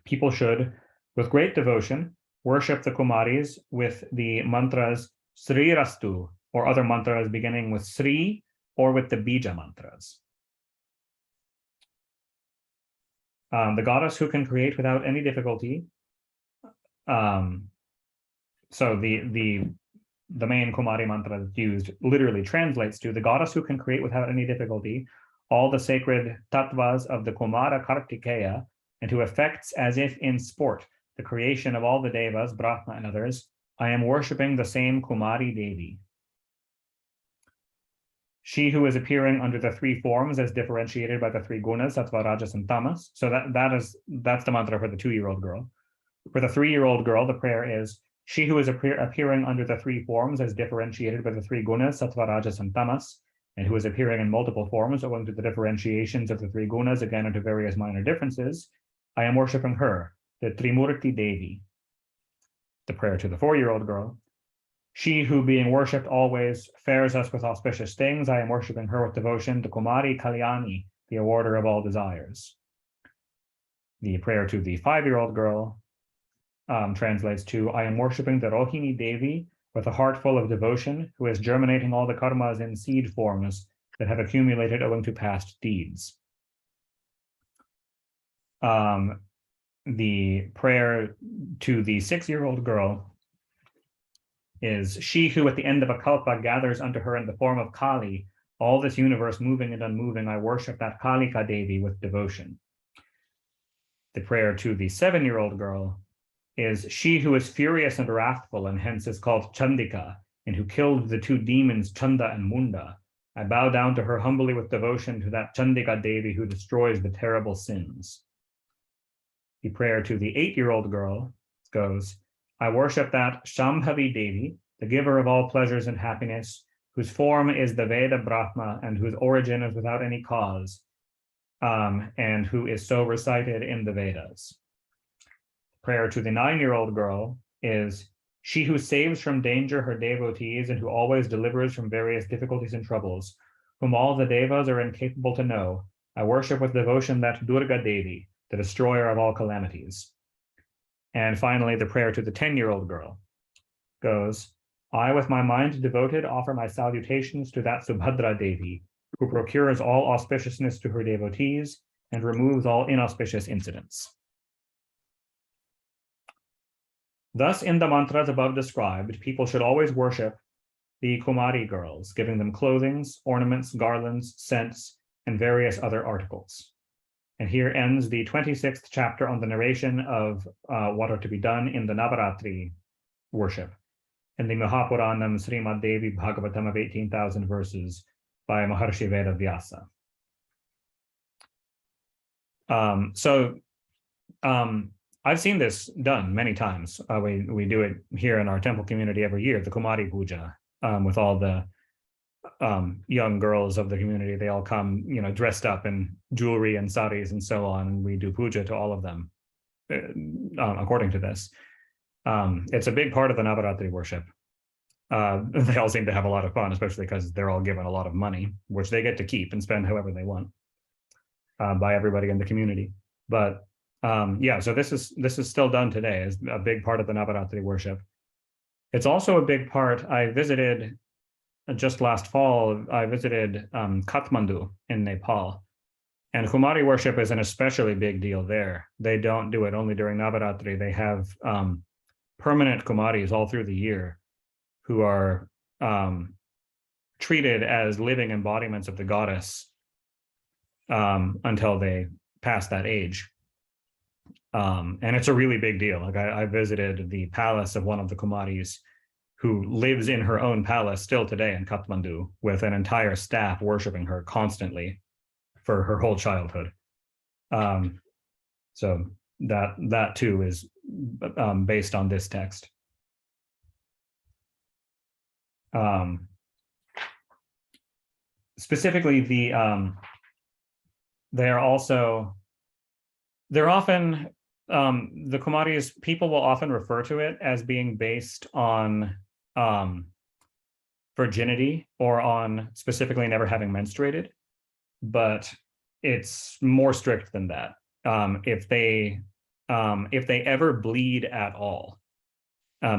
People should, with great devotion, worship the Kumaris with the mantras Sri Rastu, or other mantras beginning with Sri, or with the Bija mantras. The goddess who can create without any difficulty. So the main Kumari mantra that's used literally translates to the goddess who can create without any difficulty all the sacred tattvas of the Kumara Kartikeya, and who effects as if in sport the creation of all the devas, Brahma and others. I am worshipping the same Kumari Devi. She who is appearing under the three forms as differentiated by the three gunas, sattva, rajas, and tamas. So that's the mantra for the 2-year-old girl. For the 3-year-old girl, the prayer is, she who is appearing under the three forms as differentiated by the three gunas, sattva, rajas, and tamas, and who is appearing in multiple forms owing to the differentiations of the three gunas, again into various minor differences, I am worshipping her, the Trimurti Devi. The prayer to the 4-year-old girl, she who being worshipped always fares us with auspicious things, I am worshipping her with devotion, the Kumari Kalyani, the awarder of all desires. The prayer to the 5-year-old girl translates to, I am worshipping the Rohini Devi with a heart full of devotion, who is germinating all the karmas in seed forms that have accumulated owing to past deeds. The prayer to the 6-year-old girl is, she who at the end of a kalpa gathers unto her in the form of Kali, all this universe moving and unmoving, I worship that Kalika Devi with devotion. The prayer to the 7-year-old girl is, she who is furious and wrathful and hence is called Chandika, and who killed the 2 demons Chanda and Munda. I bow down to her humbly with devotion, to that Chandika Devi who destroys the terrible sins. The prayer to the 8-year-old girl goes, I worship that Shambhavi Devi, the giver of all pleasures and happiness, whose form is the Veda Brahma and whose origin is without any cause, and who is so recited in the Vedas. Prayer to the 9-year-old girl is, she who saves from danger her devotees and who always delivers from various difficulties and troubles, whom all the devas are incapable to know. I worship with devotion that Durga Devi, the destroyer of all calamities. And finally, the prayer to the 10-year-old girl goes, I with my mind devoted offer my salutations to that Subhadra Devi, who procures all auspiciousness to her devotees and removes all inauspicious incidents. Thus, in the mantras above described, people should always worship the Kumari girls, giving them clothing, ornaments, garlands, scents, and various other articles. And here ends the 26th chapter on the narration of what are to be done in the Navaratri worship, in the Mahapuranam Srimad Devi Bhagavatam of 18,000 verses by Maharshi Veda Vyasa. I've seen this done many times. We do it here in our temple community every year, the Kumari Puja, with all the young girls of the community. They all come, dressed up in jewelry and saris and so on, and we do puja to all of them according to this. It's a big part of the Navaratri worship. They all seem to have a lot of fun, especially because they're all given a lot of money, which they get to keep and spend however they want by everybody in the community. But yeah, so this is still done today as a big part of the Navaratri worship. It's also a big part. I visited just last fall. I visited Kathmandu in Nepal, and Kumari worship is an especially big deal there. They don't do it only during Navaratri. They have permanent Kumaris all through the year who are treated as living embodiments of the goddess until they pass that age. And it's a really big deal. Like I visited the palace of one of the Kumaris who lives in her own palace still today in Kathmandu with an entire staff worshiping her constantly for her whole childhood. So that too is based on this text. Specifically, they're often the Kumaris, people will often refer to it as being based on virginity or on specifically never having menstruated, but it's more strict than that. If they ever bleed at all,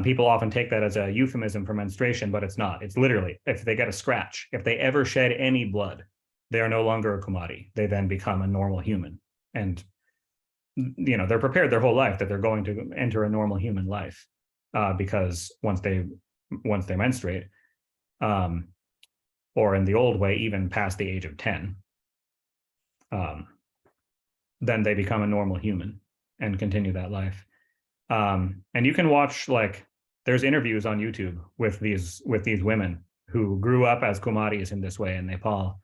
people often take that as a euphemism for menstruation, but it's not. It's literally, if they get a scratch, if they ever shed any blood, they are no longer a Kumari. They then become a normal human. And, you know, they're prepared their whole life that they're going to enter a normal human life because once they menstruate, or in the old way, even past the age of 10, then they become a normal human and continue that life. And you can watch, like, there's interviews on YouTube with these women who grew up as Kumaris in this way in Nepal,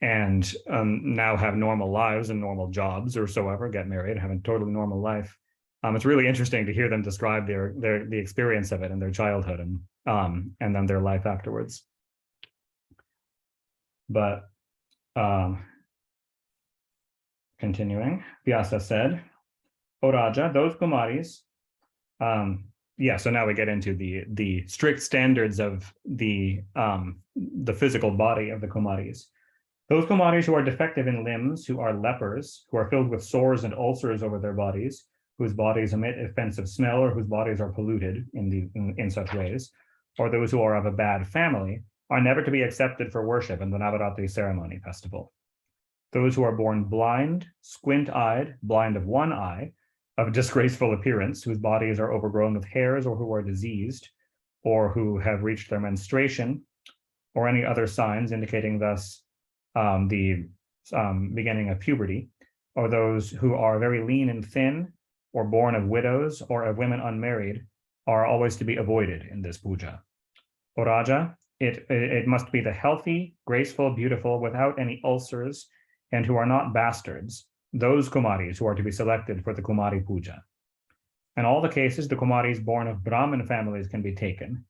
and now have normal lives and normal jobs or so ever, get married, have a totally normal life. It's really interesting to hear them describe the experience of it in their childhood and then their life afterwards. But continuing, Vyasa said, O Raja, those Kumaris, yeah, so now we get into the strict standards of the physical body of the Kumaris. Those Kumaris who are defective in limbs, who are lepers, who are filled with sores and ulcers over their bodies, whose bodies emit offensive smell, or whose bodies are polluted in such ways, or those who are of a bad family, are never to be accepted for worship in the Navaratri ceremony festival. Those who are born blind, squint-eyed, blind of one eye, of disgraceful appearance, whose bodies are overgrown with hairs, or who are diseased, or who have reached their menstruation, or any other signs indicating thus the beginning of puberty, or those who are very lean and thin, or born of widows, or of women unmarried, are always to be avoided in this puja. O Raja, it must be the healthy, graceful, beautiful, without any ulcers, and who are not bastards, those Kumaris who are to be selected for the Kumari Puja. In all the cases, the Kumaris born of Brahmin families can be taken.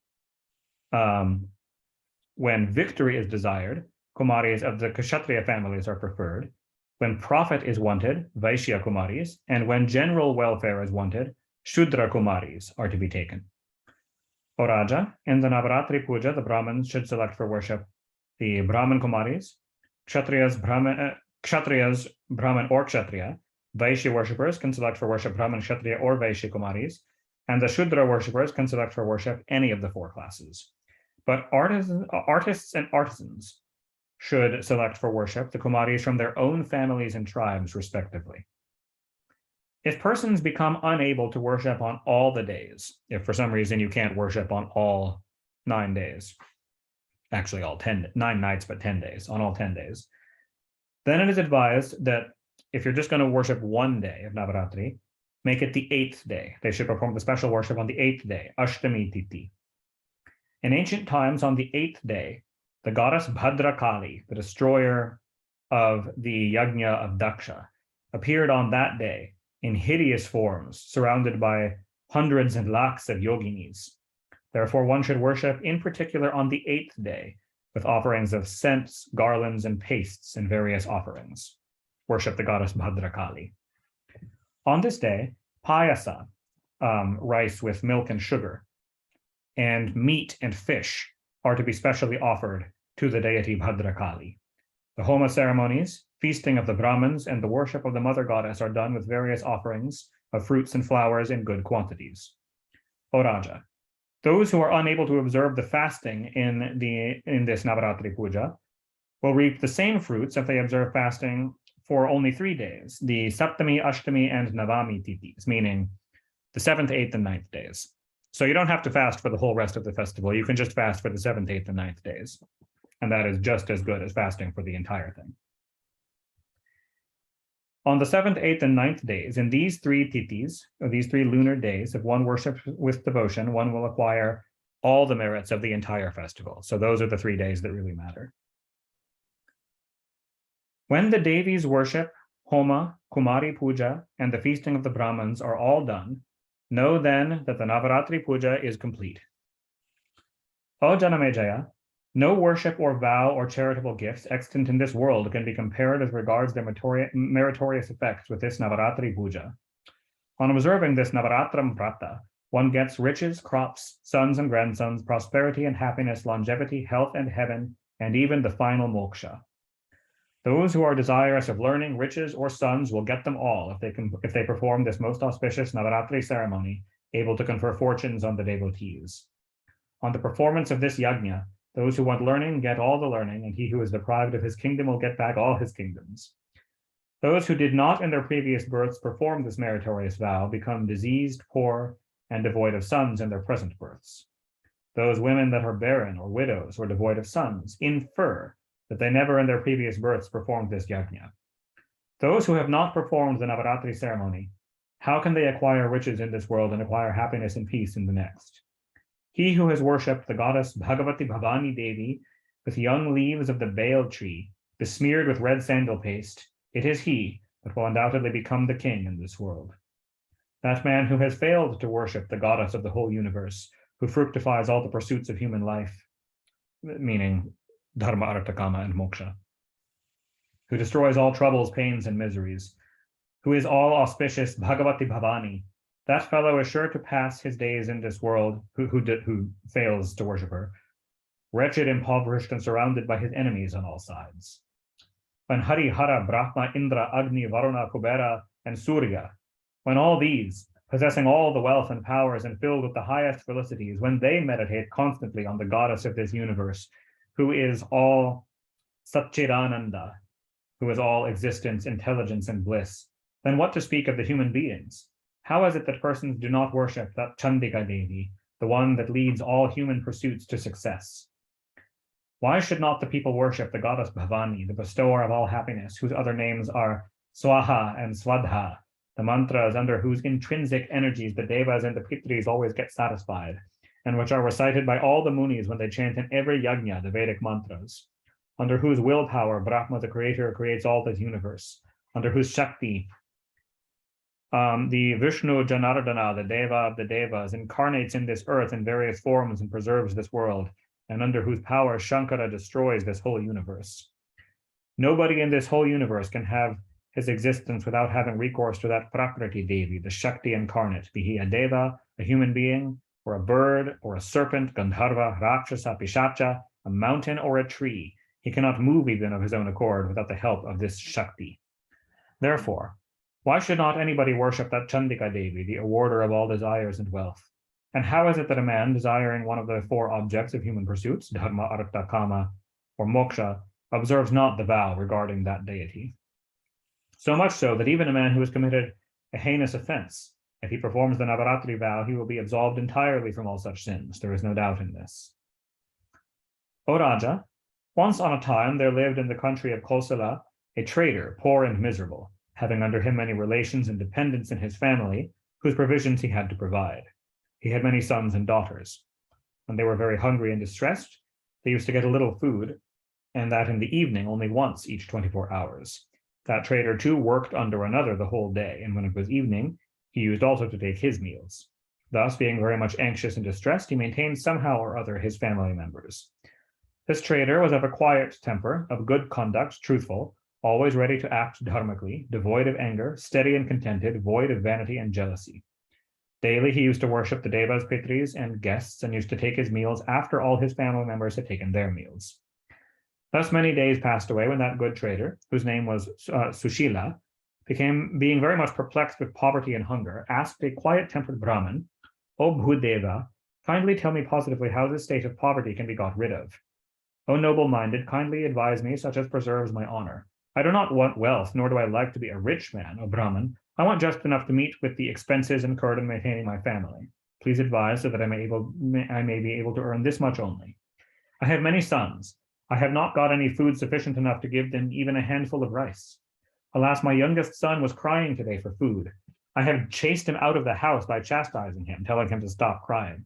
When victory is desired, Kumaris of the Kshatriya families are preferred. When profit is wanted, Vaishya Kumaris, and when general welfare is wanted, Shudra Kumaris are to be taken. O Raja, in the Navaratri Puja, the Brahmins should select for worship the Brahmin Kumaris, Kshatriyas, Brahmin or Kshatriya. Vaishya worshippers can select for worship Brahmin, Kshatriya, or Vaishya Kumaris, and the Shudra worshippers can select for worship any of the four classes. But artists and artisans should select for worship the Kumaris from their own families and tribes, respectively. If persons become unable to worship on all the days, if for some reason you can't worship on all 9 days, actually all 9 nights, but 10 days, on all 10 days, then it is advised that if you're just going to worship one day of Navaratri, make it the 8th day. They should perform the special worship on the 8th day, Ashtami Titi. In ancient times, on the 8th day, the goddess Bhadrakali, the destroyer of the yajna of Daksha, appeared on that day in hideous forms, surrounded by hundreds and lakhs of yoginis. Therefore, one should worship in particular on the 8th day, with offerings of scents, garlands, and pastes, and various offerings. Worship the goddess Bhadrakali. On this day, payasa, rice with milk and sugar, and meat and fish are to be specially offered to the deity Bhadrakali. The Homa ceremonies, feasting of the Brahmins, and the worship of the mother goddess are done with various offerings of fruits and flowers in good quantities. O Raja, those who are unable to observe the fasting in this Navaratri Puja will reap the same fruits if they observe fasting for only 3 days, the Saptami, Ashtami, and Navami Tithis, meaning the 7th, 8th, and 9th days. So you don't have to fast for the whole rest of the festival. You can just fast for the 7th, 8th, and 9th days. And that is just as good as fasting for the entire thing. On the 7th, 8th, and 9th days, in these 3 tithis, or these 3 lunar days, if one worships with devotion, one will acquire all the merits of the entire festival. So those are the 3 days that really matter. When the Devis worship, Homa, Kumari Puja, and the feasting of the Brahmins are all done, know then that the Navaratri Puja is complete. O Janamejaya, no worship or vow or charitable gifts extant in this world can be compared as regards their meritorious effects with this Navaratri Puja. On observing this Navaratram Vrata, one gets riches, crops, sons and grandsons, prosperity and happiness, longevity, health and heaven, and even the final moksha. Those who are desirous of learning, riches, or sons will get them all if they perform this most auspicious Navaratri ceremony, able to confer fortunes on the devotees. On the performance of this yajna, those who want learning get all the learning, and he who is deprived of his kingdom will get back all his kingdoms. Those who did not in their previous births perform this meritorious vow become diseased, poor, and devoid of sons in their present births. Those women that are barren or widows or devoid of sons infer that they never in their previous births performed this yajna. Those who have not performed the Navaratri ceremony, how can they acquire riches in this world and acquire happiness and peace in the next? He who has worshipped the goddess Bhagavati Bhavani Devi with young leaves of the bael tree, besmeared with red sandal paste, it is he that will undoubtedly become the king in this world. That man who has failed to worship the goddess of the whole universe, who fructifies all the pursuits of human life, meaning dharma, artha, kama, and moksha, who destroys all troubles, pains, and miseries, who is all auspicious Bhagavati Bhavani, that fellow is sure to pass his days in this world, who fails to worship her, wretched, impoverished, and surrounded by his enemies on all sides. When Hari, Hara, Brahma, Indra, Agni, Varuna, Kubera, and Surya, when all these, possessing all the wealth and powers and filled with the highest felicities, when they meditate constantly on the goddess of this universe, who is all Satchidananda, who is all existence, intelligence, and bliss, then what to speak of the human beings? How is it that persons do not worship that Chandika Devi, the one that leads all human pursuits to success? Why should not the people worship the goddess Bhavani, the bestower of all happiness, whose other names are Swaha and Swadha, the mantras under whose intrinsic energies the Devas and the Pitris always get satisfied, and which are recited by all the Munis when they chant in every yajna the Vedic mantras, under whose willpower Brahma, the creator, creates all this universe, under whose Shakti the Vishnu Janardana, the Deva of the Devas, incarnates in this earth in various forms and preserves this world, and under whose power Shankara destroys this whole universe. Nobody in this whole universe can have his existence without having recourse to that Prakriti Devi, the Shakti incarnate, be he a Deva, a human being, or a bird, or a serpent, Gandharva, Rakshasa, Pishacha, a mountain, or a tree. He cannot move even of his own accord without the help of this Shakti. Therefore, why should not anybody worship that Chandika Devi, the awarder of all desires and wealth? And how is it that a man desiring one of the 4 objects of human pursuits, dharma, artha, kama, or moksha, observes not the vow regarding that deity? So much so that even a man who has committed a heinous offense, if he performs the Navaratri vow, he will be absolved entirely from all such sins. There is no doubt in this. O Raja, once on a time there lived in the country of Kosala a trader, poor and miserable, having under him many relations and dependents in his family, whose provisions he had to provide. He had many sons and daughters. When they were very hungry and distressed, they used to get a little food, and that in the evening only once each 24 hours. That trader too worked under another the whole day, and when it was evening, he used also to take his meals. Thus, being very much anxious and distressed, he maintained somehow or other his family members. This trader was of a quiet temper, of good conduct, truthful, always ready to act dharmically, devoid of anger, steady and contented, void of vanity and jealousy. Daily he used to worship the Devas, Pitris, and guests, and used to take his meals after all his family members had taken their meals. Thus many days passed away when that good trader, whose name was Sushila, being very much perplexed with poverty and hunger, asked a quiet-tempered Brahmin, O Bhudeva, kindly tell me positively how this state of poverty can be got rid of. O noble-minded, kindly advise me such as preserves my honor. I do not want wealth, nor do I like to be a rich man, O Brahmin. I want just enough to meet with the expenses incurred in maintaining my family. Please advise so that I may be able to earn this much only. I have many sons. I have not got any food sufficient enough to give them even a handful of rice. Alas, my youngest son was crying today for food. I have chased him out of the house by chastising him, telling him to stop crying.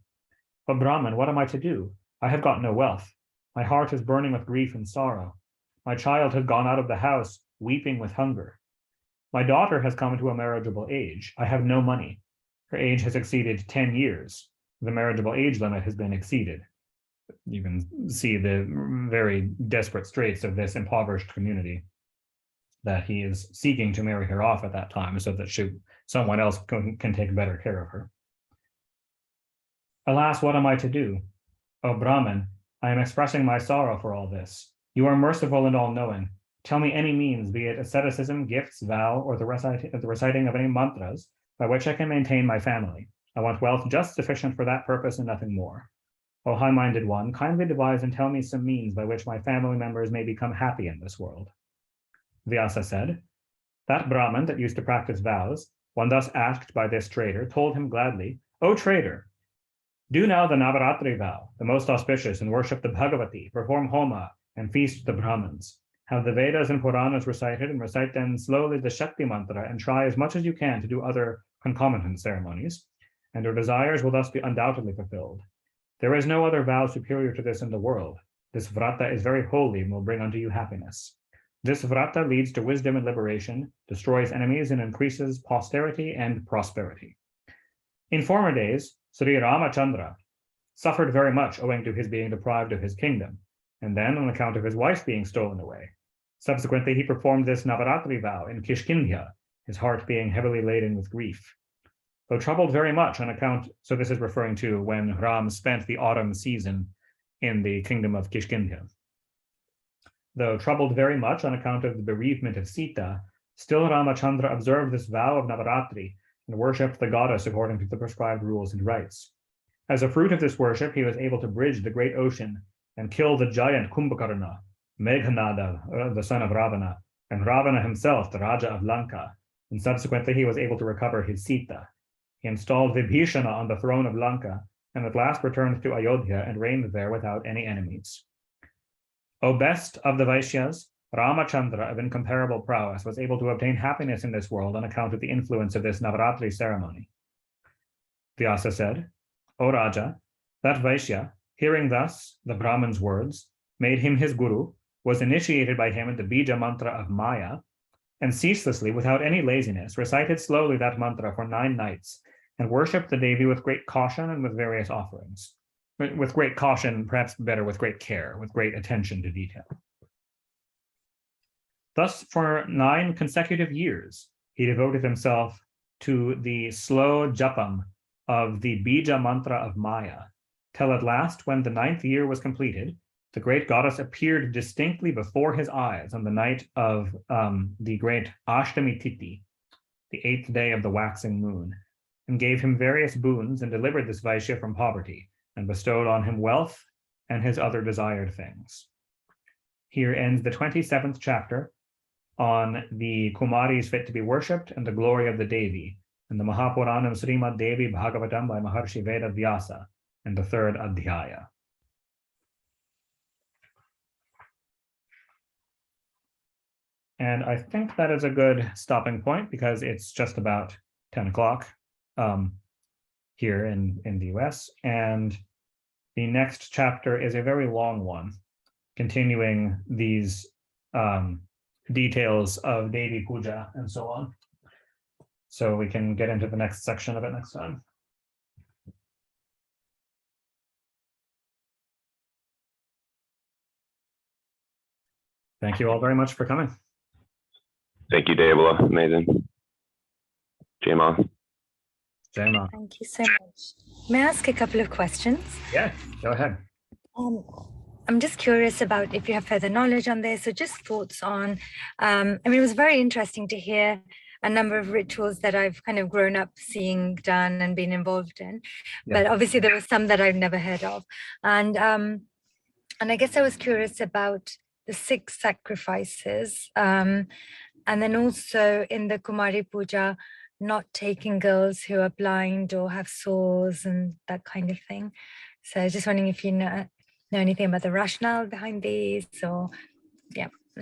But Brahman, what am I to do? I have got no wealth. My heart is burning with grief and sorrow. My child has gone out of the house, weeping with hunger. My daughter has come to a marriageable age. I have no money. Her age has exceeded 10 years. The marriageable age limit has been exceeded. You can see the very desperate straits of this impoverished community that he is seeking to marry her off at that time so that someone else can take better care of her. Alas, what am I to do? O Brahman, I am expressing my sorrow for all this. You are merciful and all-knowing. Tell me any means, be it asceticism, gifts, vow, or the reciting of any mantras, by which I can maintain my family. I want wealth just sufficient for that purpose and nothing more. O high-minded one, kindly devise and tell me some means by which my family members may become happy in this world. Vyasa said, that Brahmin that used to practice vows, when thus asked by this trader, told him gladly, O trader, do now the Navaratri vow, the most auspicious, and worship the Bhagavati, perform homa, and feast the Brahmins. Have the Vedas and Puranas recited, and recite then slowly the Shakti mantra, and try as much as you can to do other concomitant ceremonies, and your desires will thus be undoubtedly fulfilled. There is no other vow superior to this in the world. This vrata is very holy and will bring unto you happiness. This vrata leads to wisdom and liberation, destroys enemies, and increases posterity and prosperity. In former days, Sri Ramachandra suffered very much owing to his being deprived of his kingdom, and then on account of his wife being stolen away. Subsequently, he performed this Navaratri vow in Kishkindha, his heart being heavily laden with grief. Though troubled very much on account, so this is referring to when Ram spent the autumn season in the kingdom of Kishkindha. Though troubled very much on account of the bereavement of Sita, still Ramachandra observed this vow of Navaratri and worshipped the goddess according to the prescribed rules and rites. As a fruit of this worship, he was able to bridge the great ocean and kill the giant Kumbhakarna, Meghanada, the son of Ravana, and Ravana himself, the Raja of Lanka, and subsequently he was able to recover his Sita. He installed Vibhishana on the throne of Lanka, and at last returned to Ayodhya and reigned there without any enemies. O best of the Vaishyas, Ramachandra of incomparable prowess was able to obtain happiness in this world on account of the influence of this Navaratri ceremony. Vyasa said, O Raja, that Vaishya, hearing thus the Brahman's words, made him his guru, was initiated by him in the Bija mantra of Maya, and ceaselessly, without any laziness, recited slowly that mantra for 9 nights, and worshipped the Devi with great caution and with various offerings. With great caution, perhaps better with great care, with great attention to detail. Thus, for 9 consecutive years, he devoted himself to the slow japam of the Bija mantra of Maya, till at last, when the 9th year was completed, the great goddess appeared distinctly before his eyes on the night of the great Ashtami Tithi, the 8th day of the waxing moon, and gave him various boons and delivered this Vaishya from poverty, and bestowed on him wealth and his other desired things. Here ends the 27th chapter on the Kumaris fit to be worshipped and the glory of the Devi, and the Mahapuranam Srimad Devi Bhagavatam by Maharshi Veda Vyasa, and the 3rd Adhyaya. And I think that is a good stopping point because it's just about 10 o'clock here in the US. And the next chapter is a very long one, continuing these details of Devi Puja and so on. So we can get into the next section of it next time. Thank you all very much for coming. Thank you, Devala. Amazing. Jai Ma. Jai Ma. Thank you so much. May I ask a couple of questions? Yeah, go ahead. I'm just curious about if you have further knowledge on this, or just thoughts on, I mean, it was very interesting to hear a number of rituals that I've kind of grown up seeing done and been involved in. But obviously there were some that I've never heard of. And I guess I was curious about the 6 sacrifices. And then also in the Kumari Puja, not taking girls who are blind or have sores and that kind of thing. So I was just wondering if you know anything about the rationale behind these, or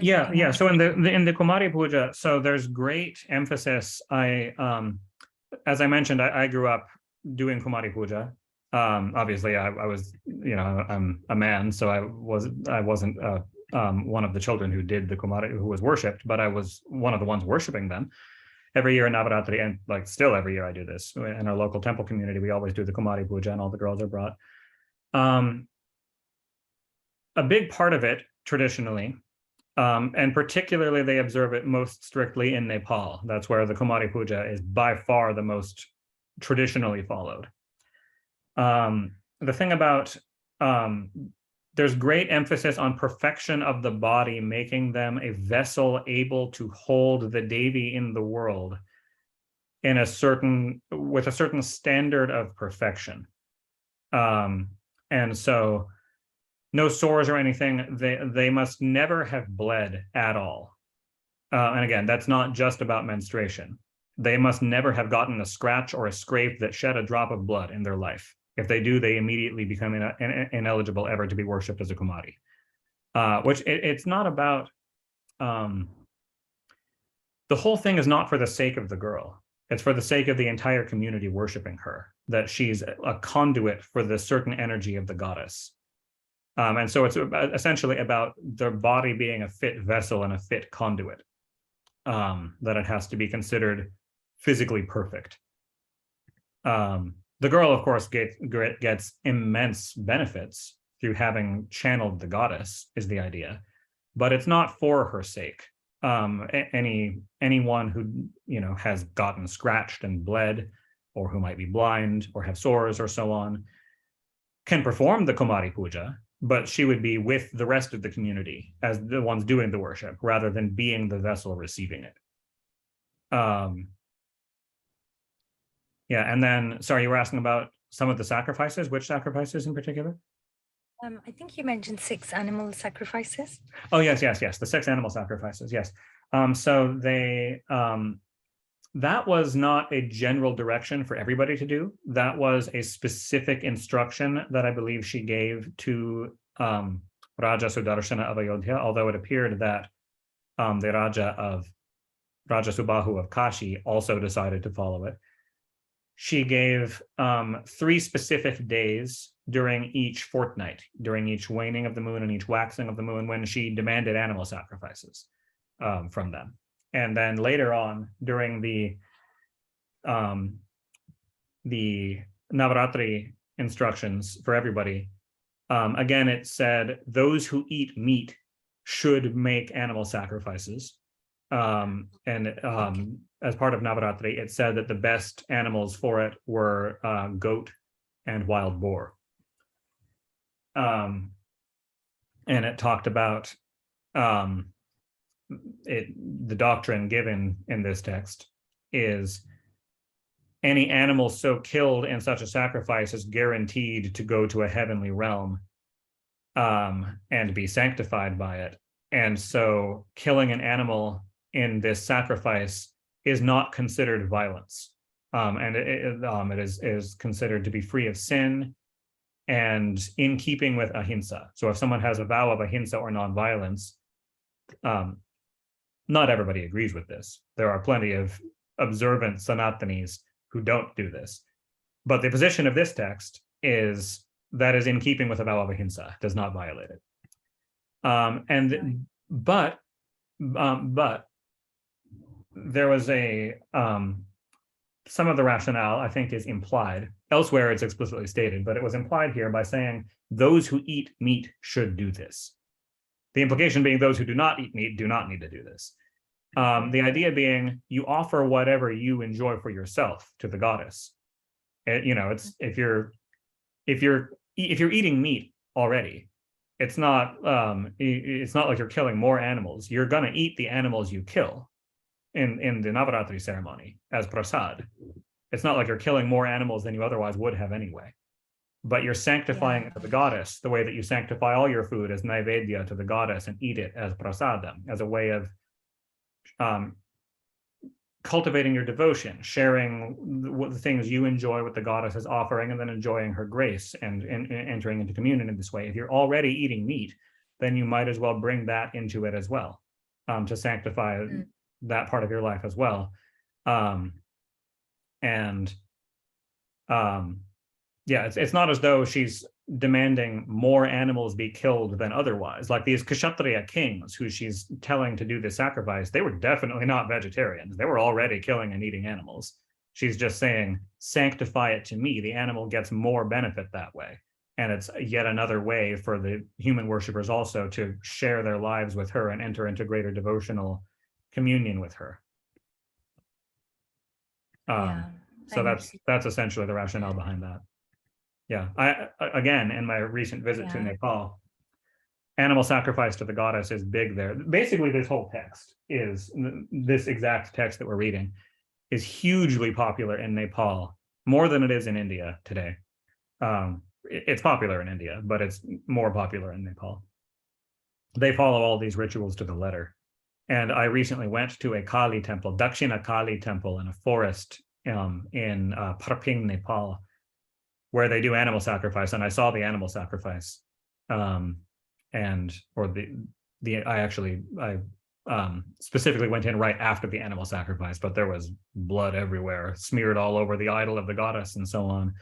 Yeah. So in the Kumari Puja, so there's great emphasis. As I mentioned, I grew up doing Kumari Puja. Obviously, I was, I'm a man, so I wasn't one of the children who did the Kumari, who was worshipped, but I was one of the ones worshiping them. Every year in Navaratri, and like still every year I do this in our local temple community. We always do the Kumari Puja, and all the girls are brought. A big part of it traditionally, and particularly they observe it most strictly in Nepal. That's where the Kumari Puja is by far the most traditionally followed. The thing about, there's great emphasis on perfection of the body, making them a vessel able to hold the Devi in the world with a certain standard of perfection. And so no sores or anything, they must never have bled at all. And again, that's not just about menstruation. They must never have gotten a scratch or a scrape that shed a drop of blood in their life. If they do, they immediately become ineligible ever to be worshipped as a Kumari. Which it's not about, the whole thing is not for the sake of the girl. It's for the sake of the entire community worshiping her, that she's a conduit for the certain energy of the goddess. And so it's essentially about their body being a fit vessel and a fit conduit, that it has to be considered physically perfect. The girl, of course, gets immense benefits through having channeled the goddess, is the idea, but it's not for her sake. Anyone who has gotten scratched and bled, or who might be blind or have sores or so on, can perform the Kumari Puja, but she would be with the rest of the community as the ones doing the worship, rather than being the vessel receiving it. And then, sorry, you were asking about some of the sacrifices. Which sacrifices in particular? I think you mentioned 6 animal sacrifices. Oh, yes. The 6 animal sacrifices, yes. So they, that was not a general direction for everybody to do. That was a specific instruction that I believe she gave to Raja Sudarshana of Ayodhya, although it appeared that the Raja Subahu of Kashi also decided to follow it. She gave 3 specific days during each fortnight, during each waning of the moon and each waxing of the moon, when she demanded animal sacrifices from them. And then later on, during the Navaratri instructions for everybody, again, it said those who eat meat should make animal sacrifices. As part of Navaratri, it said that the best animals for it were goat and wild boar. And it talked about the doctrine given in this text is any animal so killed in such a sacrifice is guaranteed to go to a heavenly realm and be sanctified by it. And so killing an animal in this sacrifice is not considered violence. And it is considered to be free of sin and in keeping with ahimsa. So if someone has a vow of ahimsa or nonviolence, not everybody agrees with this. There are plenty of observant Sanatanis who don't do this. But the position of this text is that is in keeping with a vow of ahimsa, does not violate it. But there was some of the rationale, I think, is implied. Elsewhere, it's explicitly stated, but it was implied here by saying those who eat meat should do this. The implication being those who do not eat meat do not need to do this. The idea being you offer whatever you enjoy for yourself to the goddess. It's if you're eating meat already, it's not like you're killing more animals. You're gonna eat the animals you kill in the Navaratri ceremony as prasad. It's not like you're killing more animals than you otherwise would have anyway. But you're sanctifying it to the goddess the way that you sanctify all your food as naivedya to the goddess and eat it as prasadam, as a way of cultivating your devotion, sharing the things you enjoy with the goddess is offering, and then enjoying her grace and entering into communion in this way. If you're already eating meat, then you might as well bring that into it as well, to sanctify that part of your life as well. Yeah, it's not as though she's demanding more animals be killed than otherwise. Like these Kshatriya kings who she's telling to do the sacrifice, they were definitely not vegetarians. They were already killing and eating animals. She's just saying, sanctify it to me. The animal gets more benefit that way. And it's yet another way for the human worshippers also to share their lives with her and enter into greater devotional communion with her. So that's essentially the rationale behind that. Yeah, again, in my recent visit to Nepal, animal sacrifice to the goddess is big there. Basically, this whole text is, this exact text that we're reading is hugely popular in Nepal, more than it is in India today. It's popular in India, but it's more popular in Nepal. They follow all these rituals to the letter. And I recently went to a Kali temple, Dakshina Kali temple in a forest in Parping, Nepal, where they do animal sacrifice, and I saw the animal sacrifice, I specifically went in right after the animal sacrifice, but there was blood everywhere, smeared all over the idol of the goddess and so on.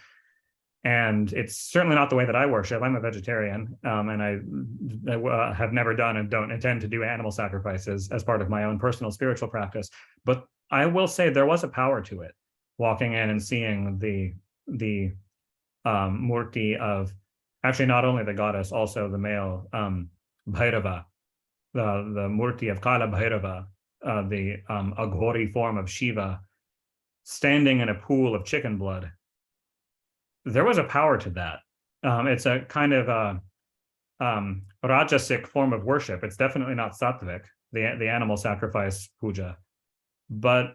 And it's certainly not the way that I worship. I'm a vegetarian, and I have never done and don't intend to do animal sacrifices as part of my own personal spiritual practice. But I will say there was a power to it, walking in and seeing the murti of actually not only the goddess, also the male Bhairava, the murti of Kala Bhairava, the Aghori form of Shiva, standing in a pool of chicken blood. There was a power to that. It's a kind of rajasic form of worship. It's definitely not sattvic, the animal sacrifice puja, but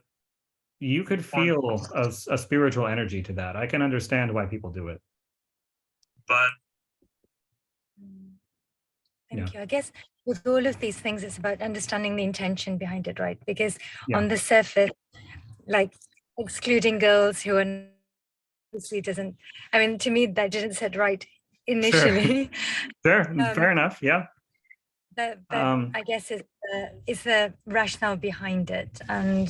you could feel a spiritual energy to that. I can understand why people do it. But Thank you. I guess with all of these things, it's about understanding the intention behind it, right? Because on the surface, like excluding girls who are obviously doesn't, I mean, to me, that didn't sit right initially. Sure, fair enough. Yeah. But I guess it's the rationale behind it. And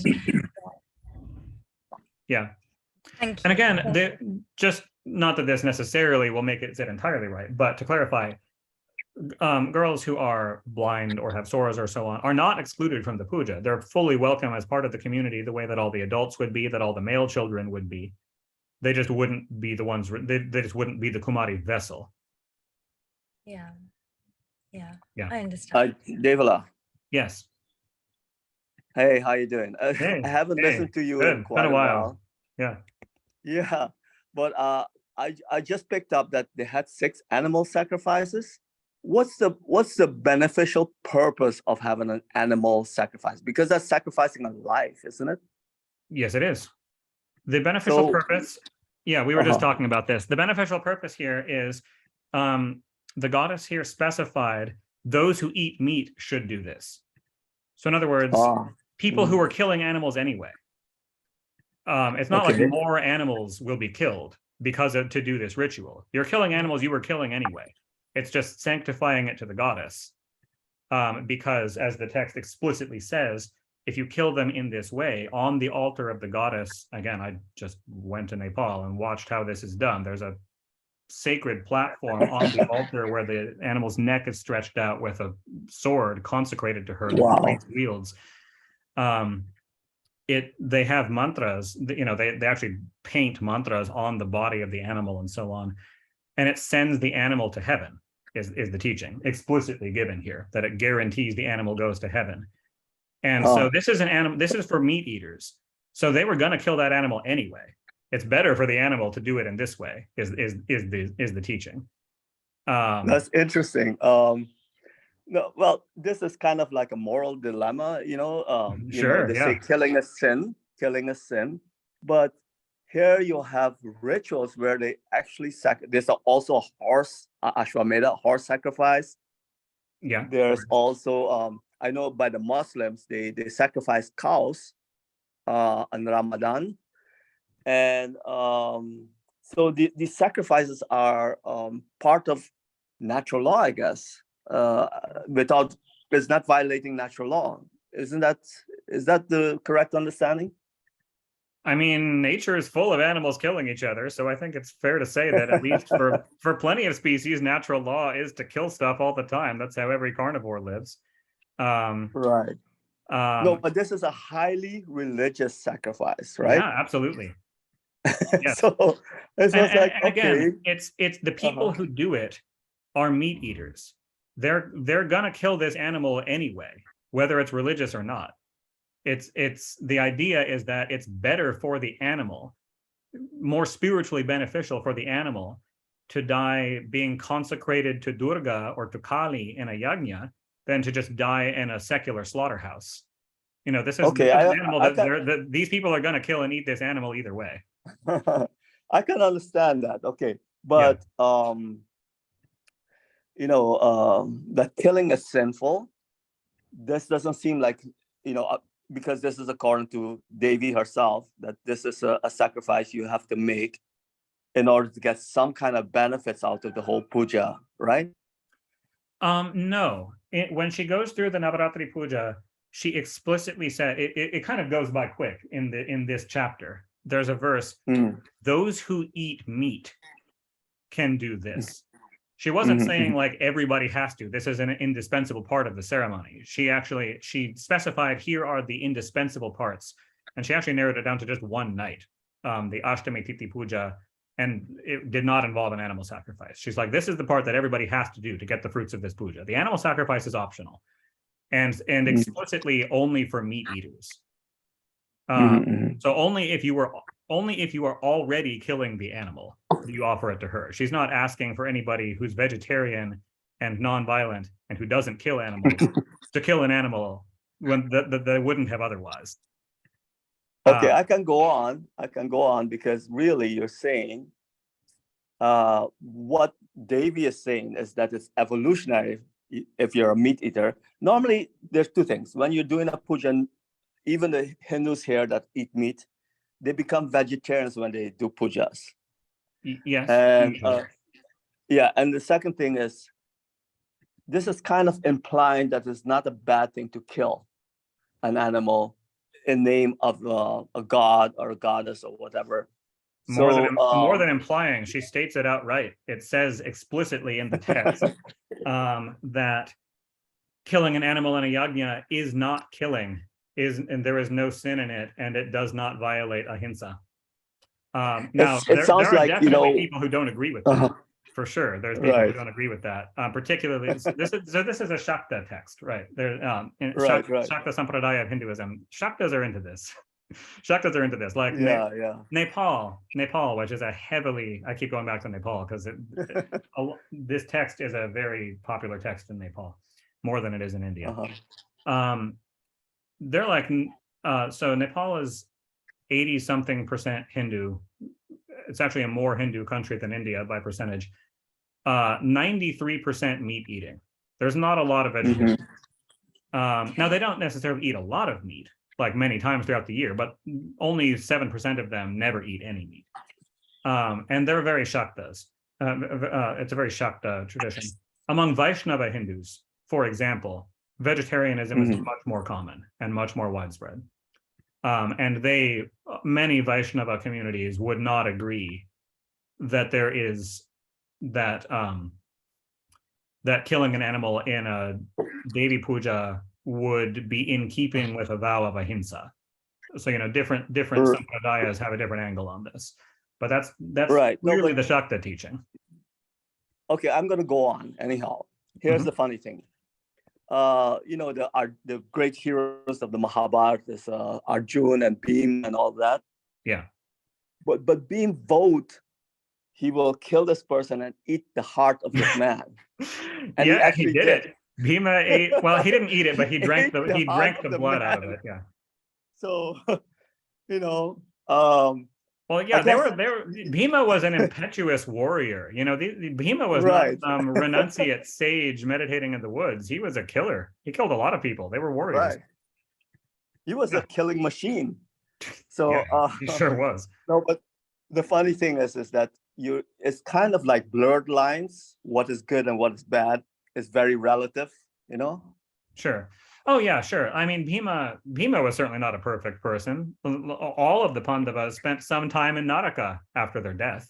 yeah. Thank you. And again, just not that this necessarily will make it sit entirely right, but to clarify, girls who are blind or have soras or so on are not excluded from the puja. They're fully welcome as part of the community the way that all the adults would be, that all the male children would be. They just wouldn't be the ones, they just wouldn't be the Kumari vessel. Yeah. Yeah. I understand. Devala. Yes. Hey, how you doing? Hey, I haven't listened to you in quite a while. Yeah. Yeah, but I just picked up that they had 6 animal sacrifices. What's the beneficial purpose of having an animal sacrifice? Because that's sacrificing a life, isn't it? Yes, it is. The beneficial purpose. Yeah, we were just talking about this. The beneficial purpose here is the goddess here specified those who eat meat should do this. So in other words, people who are killing animals anyway. It's not like more animals will be killed because to do this ritual. You're killing animals you were killing anyway. It's just sanctifying it to the goddess. Because as the text explicitly says, if you kill them in this way on the altar of the goddess, again, I just went to Nepal and watched how this is done. There's a sacred platform on the altar where the animal's neck is stretched out with a sword consecrated to her that the priest wields. They have mantras, they actually paint mantras on the body of the animal and so on, and it sends the animal to heaven, is the teaching explicitly given here, that it guarantees the animal goes to heaven. And so this is for meat eaters. So they were going to kill that animal anyway. It's better for the animal to do it in this way, is the teaching. That's interesting. No, well, this is kind of like a moral dilemma, Sure, they yeah. say killing a sin, but here you'll have rituals where they actually there's also a horse, Ashwamedha, horse sacrifice. Yeah. There's also, I know by the Muslims, they sacrifice cows in Ramadan. And so these sacrifices are part of natural law, I guess, without, it's not violating natural law. Is that the correct understanding? I mean, nature is full of animals killing each other, so I think it's fair to say that at least for plenty of species, natural law is to kill stuff all the time. That's how every carnivore lives. Right. No, but this is a highly religious sacrifice, right? Yeah, absolutely. Yes. So it's And like, again, okay, it's the people who do it are meat eaters. They're gonna kill this animal anyway, whether it's religious or not. It's the idea is that it's better for the animal, more spiritually beneficial for the animal to die being consecrated to Durga or to Kali in a yajna than to just die in a secular slaughterhouse. This is okay, an animal that these people are going to kill and eat this animal either way. I can understand that. Okay, but that killing is sinful. This doesn't seem like, because this is according to Devi herself, that this is a sacrifice you have to make in order to get some kind of benefits out of the whole puja, right? No. When she goes through the Navaratri puja, she explicitly said it kind of goes by quick in this chapter. There's a verse, those who eat meat can do this. She wasn't saying like everybody has to. This is an indispensable part of the ceremony. She specified here are the indispensable parts, and she actually narrowed it down to just one night, the Ashtami Titi Puja, and it did not involve an animal sacrifice. She's like, this is the part that everybody has to do to get the fruits of this puja. The animal sacrifice is optional, and explicitly only for meat eaters. So only if you are already killing the animal, you offer it to her. She's not asking for anybody who's vegetarian and non-violent and who doesn't kill animals to kill an animal when they wouldn't have otherwise. Okay, I can go on because really you're saying what Devi is saying is that it's evolutionary if you're a meat eater. Normally, there's two things. When you're doing a puja, even the Hindus here that eat meat, they become vegetarians when they do pujas. Yes. And and the second thing is, this is kind of implying that it's not a bad thing to kill an animal in name of a god or a goddess or whatever. More than implying, she states it outright. It says explicitly in the text that killing an animal in a yajna is not killing, and there is no sin in it, and it does not violate ahimsa. Now, there are definitely people who don't agree with that. For sure, there's people who don't agree with that. Particularly, this is a Shakta text, right? Shakta Sampradaya of Hinduism. Shaktas are into this. Shaktas are into this. Like Nepal, which is a heavily. I keep going back to Nepal because this text is a very popular text in Nepal, more than it is in India. They're like, so Nepal is 80-something% Hindu. It's actually a more Hindu country than India by percentage. 93% meat eating. There's not a lot of vegetarians. Now, they don't necessarily eat a lot of meat, like many times throughout the year, but only 7% of them never eat any meat. And they're very Shaktas. It's a very Shakta tradition. Among Vaishnava Hindus, for example, vegetarianism is much more common and much more widespread. And many Vaishnava communities would not agree that there is that killing an animal in a Devi puja would be in keeping with a vow of ahimsa. So different sampradayas have a different angle on this, but that's right. Clearly the Shakta teaching. Okay, I'm going to go on anyhow. Here's the funny thing. The great heroes of the Mahabharata is Arjun and Bhim and all that. Yeah. But Bhim vowed he will kill this person and eat the heart of this man. And yeah, he actually did it. Bhima ate, well, he didn't eat it, but he drank Ate he heart drank the blood out of it. Yeah. So, you know, Well, I yeah, guess, Bhima was an impetuous warrior. You know, Bhima was right, not some renunciate sage meditating in the woods. He was a killer. He killed a lot of people. They were warriors. right. He was Yeah. a killing machine. So, Yeah, he sure was. no, but the funny thing is that it's kind of like blurred lines. What is good and what is bad is very relative, you know? Sure. Oh yeah, sure. I mean, Bhima was certainly not a perfect person. All of the Pandavas spent some time in Naraka after their death.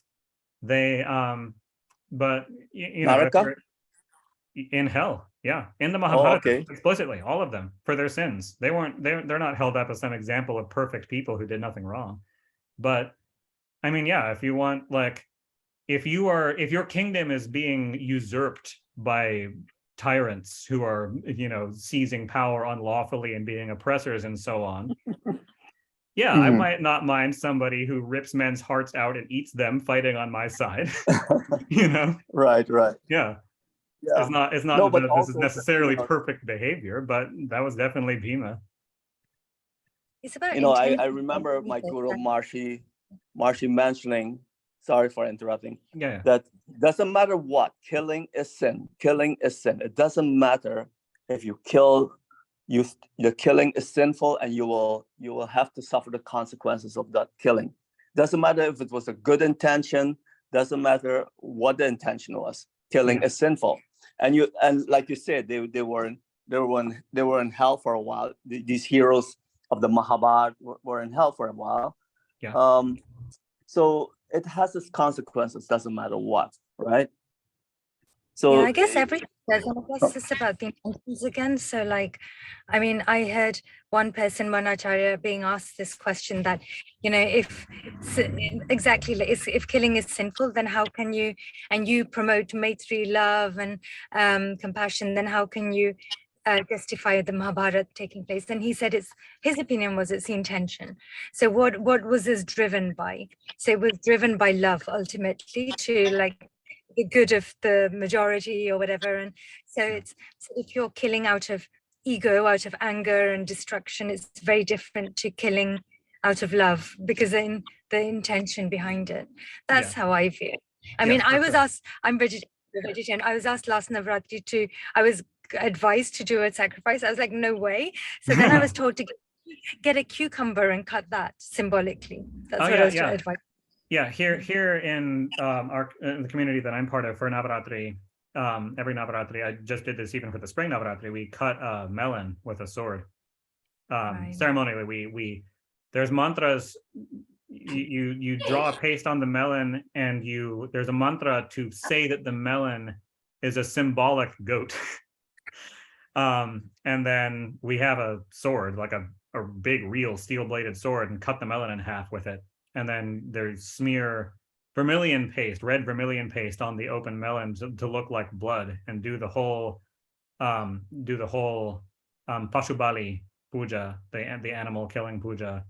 They, but you know, if Naraka? you're in hell, yeah, in the Oh, Mahabharata, okay. explicitly, all of them for their sins. They're not held up as some example of perfect people who did nothing wrong. But I mean, yeah, if you want, like, if your kingdom is being usurped by tyrants who are, you know, seizing power unlawfully and being oppressors and so on, yeah, I might not mind somebody who rips men's hearts out and eats them fighting on my side. You know, Right. yeah, Yeah. it's not No, but that this is also, necessarily you know, perfect behavior, but that was definitely Bhima. It's about you know, I intention. remember my guru Marshi mentioning, sorry for interrupting, Yeah. that doesn't matter what, killing is sin. Killing is sin. It doesn't matter if you kill, the killing is sinful, and you will have to suffer the consequences of that killing. Doesn't matter if it was a good intention, doesn't matter what the intention was. Killing is sinful. And like you said, they were in hell for a while. These heroes of the Mahabharata were in hell for a while. Yeah. So it has its consequences, doesn't matter what, right? Yeah, So I guess everything does. And I guess it's about the intentions again. So, like, I mean, I heard one person, one acharya, being asked this question that, you know, if killing is sinful, then how can you, and you promote maitri, love, and compassion, then how can you justify the Mahabharata taking place? And he said his opinion was it's the intention. So what was this driven by? So it was driven by love ultimately, to like the good of the majority or whatever. And so if you're killing out of ego, out of anger and destruction, it's very different to killing out of love, because in the intention behind it. That's how I feel. I mean, I was asked, I'm vegetarian. I was asked last Navratri I was advised to do a sacrifice. I was like, no way. So then I was told to get a cucumber and cut that symbolically. That's what I was advised. Yeah, here in the community that I'm part of for Navaratri, every Navaratri, I just did this even for the spring Navaratri, we cut a melon with a sword. Ceremonially, there's mantras. You draw a paste on the melon, and there's a mantra to say that the melon is a symbolic goat. And then we have a sword, like a big real steel-bladed sword, and cut the melon in half with it. And then they smear red vermilion paste on the open melon to look like blood, and do the whole Pashubali puja, the animal killing puja,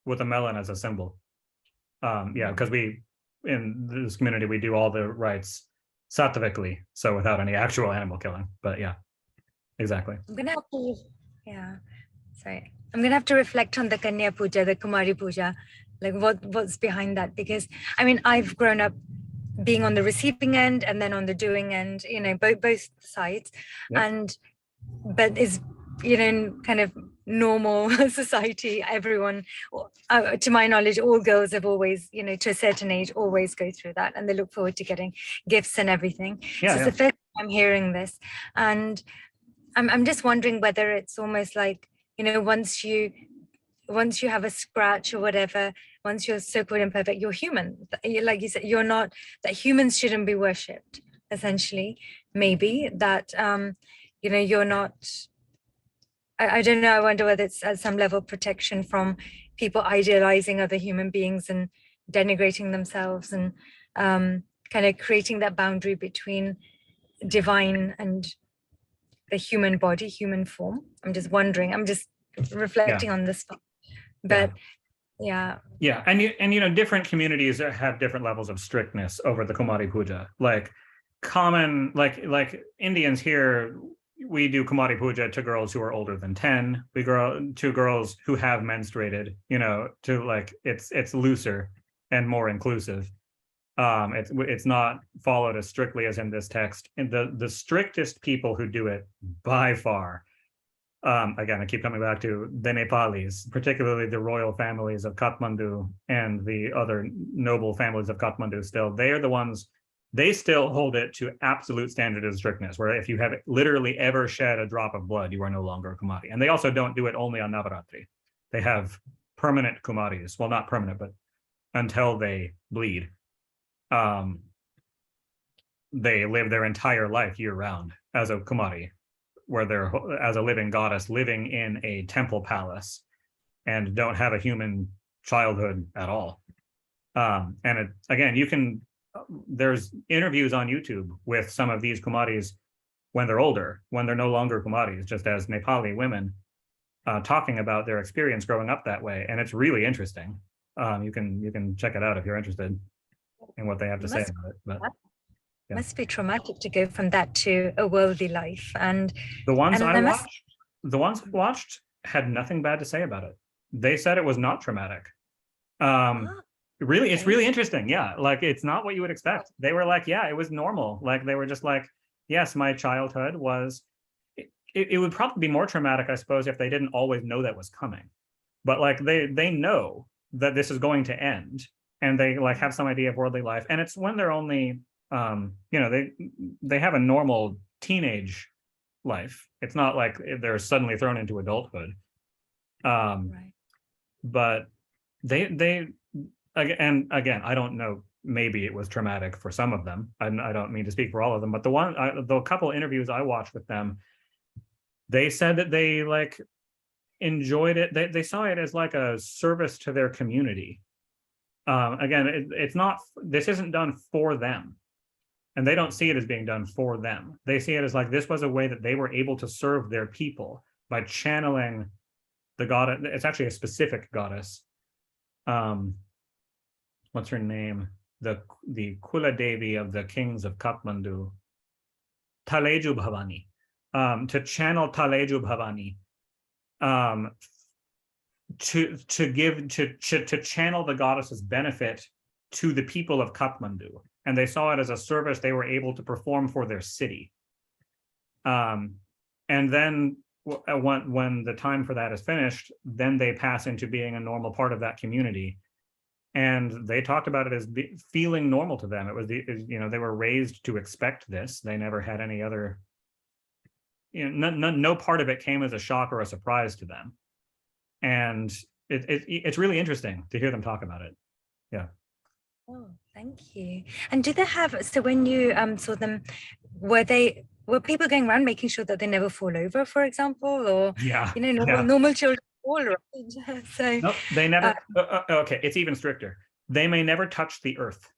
with a melon as a symbol. Because in this community, we do all the rites sattvically, so without any actual animal killing. But yeah, exactly. I'm gonna have to reflect on the Kanya Puja, the Kumari Puja, like what's behind that, because I mean, I've grown up being on the receiving end and then on the doing end, you know, both sides. But is, you know, in kind of normal society, everyone, to my knowledge, all girls have always, you know, to a certain age, always go through that, and they look forward to getting gifts and everything. So it's the first time I'm hearing this, and I'm just wondering whether it's almost like, you know, once you have a scratch or whatever, once you're so called imperfect, you're human. Like you said, you're not, that humans shouldn't be worshipped, essentially. Maybe that, you know, you're not, I don't know, I wonder whether it's at some level protection from people idealizing other human beings and denigrating themselves, and kind of creating that boundary between divine and the human body, human form. I'm just wondering, I'm just reflecting on this. But Yeah. Yeah, and you know, different communities have different levels of strictness over the Kumari Puja. Like like Indians here, we do Kumari Puja to girls who are older than 10. We grow to girls who have menstruated, you know, to like it's looser and more inclusive. It's not followed as strictly as in this text. And the strictest people who do it by far, again, I keep coming back to the Nepalis, particularly the royal families of Kathmandu and the other noble families of Kathmandu still, they are the ones, they still hold it to absolute standard of strictness, where if you have literally ever shed a drop of blood, you are no longer a Kumari. And they also don't do it only on Navaratri. They have permanent Kumaris. Well, not permanent, but until they bleed. They live their entire life year round as a Kumari, where they're as a living goddess living in a temple palace and don't have a human childhood at all. And again, there's interviews on YouTube with some of these Kumaris when they're older, when they're no longer Kumaris, just as Nepali women, talking about their experience growing up that way. And it's really interesting. You can check it out if you're interested in what they have to say about it. But yeah. Must be traumatic to go from that to a worldly life. And the ones and I watched had nothing bad to say about it. They said it was not traumatic. Really, it's really interesting. Yeah, like it's not what you would expect. They were like, yeah, it was normal. Like they were just like, yes, my childhood was. It would probably be more traumatic, I suppose, if they didn't always know that was coming. But like they know that this is going to end, and they like have some idea of worldly life. And it's when they're only you know, they have a normal teenage life. It's not like they're suddenly thrown into adulthood. right. But they and again, I don't know, maybe it was traumatic for some of them. I don't mean to speak for all of them, but the couple interviews I watched with them, they said that they like enjoyed it. They saw it as like a service to their community. Again, it's not, this isn't done for them. And they don't see it as being done for them. They see it as like this was a way that they were able to serve their people by channeling the goddess. It's actually a specific goddess. What's her name? The Kula Devi of the kings of Kathmandu, Taleju Bhavani. To channel Taleju Bhavani, to channel the goddess's benefit to the people of Kathmandu. And they saw it as a service they were able to perform for their city. And then when the time for that is finished, then they pass into being a normal part of that community. And they talked about it as feeling normal to them. It was you know, they were raised to expect this. They never had any other, you know, no part of it came as a shock or a surprise to them. And it's really interesting to hear them talk about it. Yeah. Oh, thank you. And do they have, so when you saw them, were people going around making sure that they never fall over, for example, or Yeah, you know, normal children fall, right? So no, they never. Okay, it's even stricter. They may never touch the earth.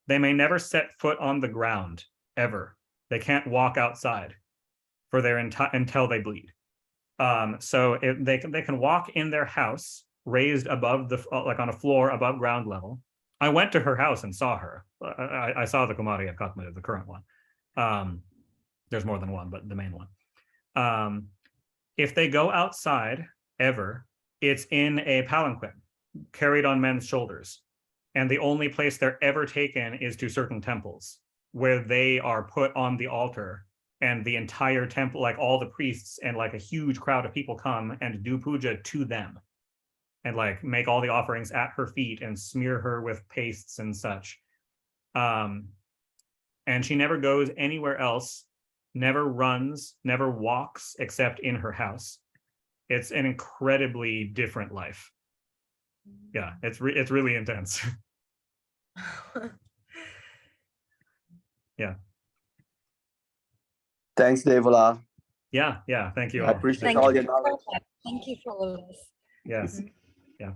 They may never set foot on the ground ever. They can't walk outside for their until they bleed. So they can walk in their house raised above the like on a floor above ground level. I went to her house and saw her. I saw the Kumari of Kathmandu, the current one. There's more than one, but the main one. If they go outside ever, it's in a palanquin carried on men's shoulders. And the only place they're ever taken is to certain temples where they are put on the altar, and the entire temple, like all the priests and like a huge crowd of people come and do puja to them. And like make all the offerings at her feet and smear her with pastes and such. And she never goes anywhere else, never runs, never walks except in her house. It's an incredibly different life. Yeah, it's really intense. Yeah. Thanks, Devala. Yeah, thank you I all. appreciate thank all you your knowledge. Thank you for all this. Yes. Yeah.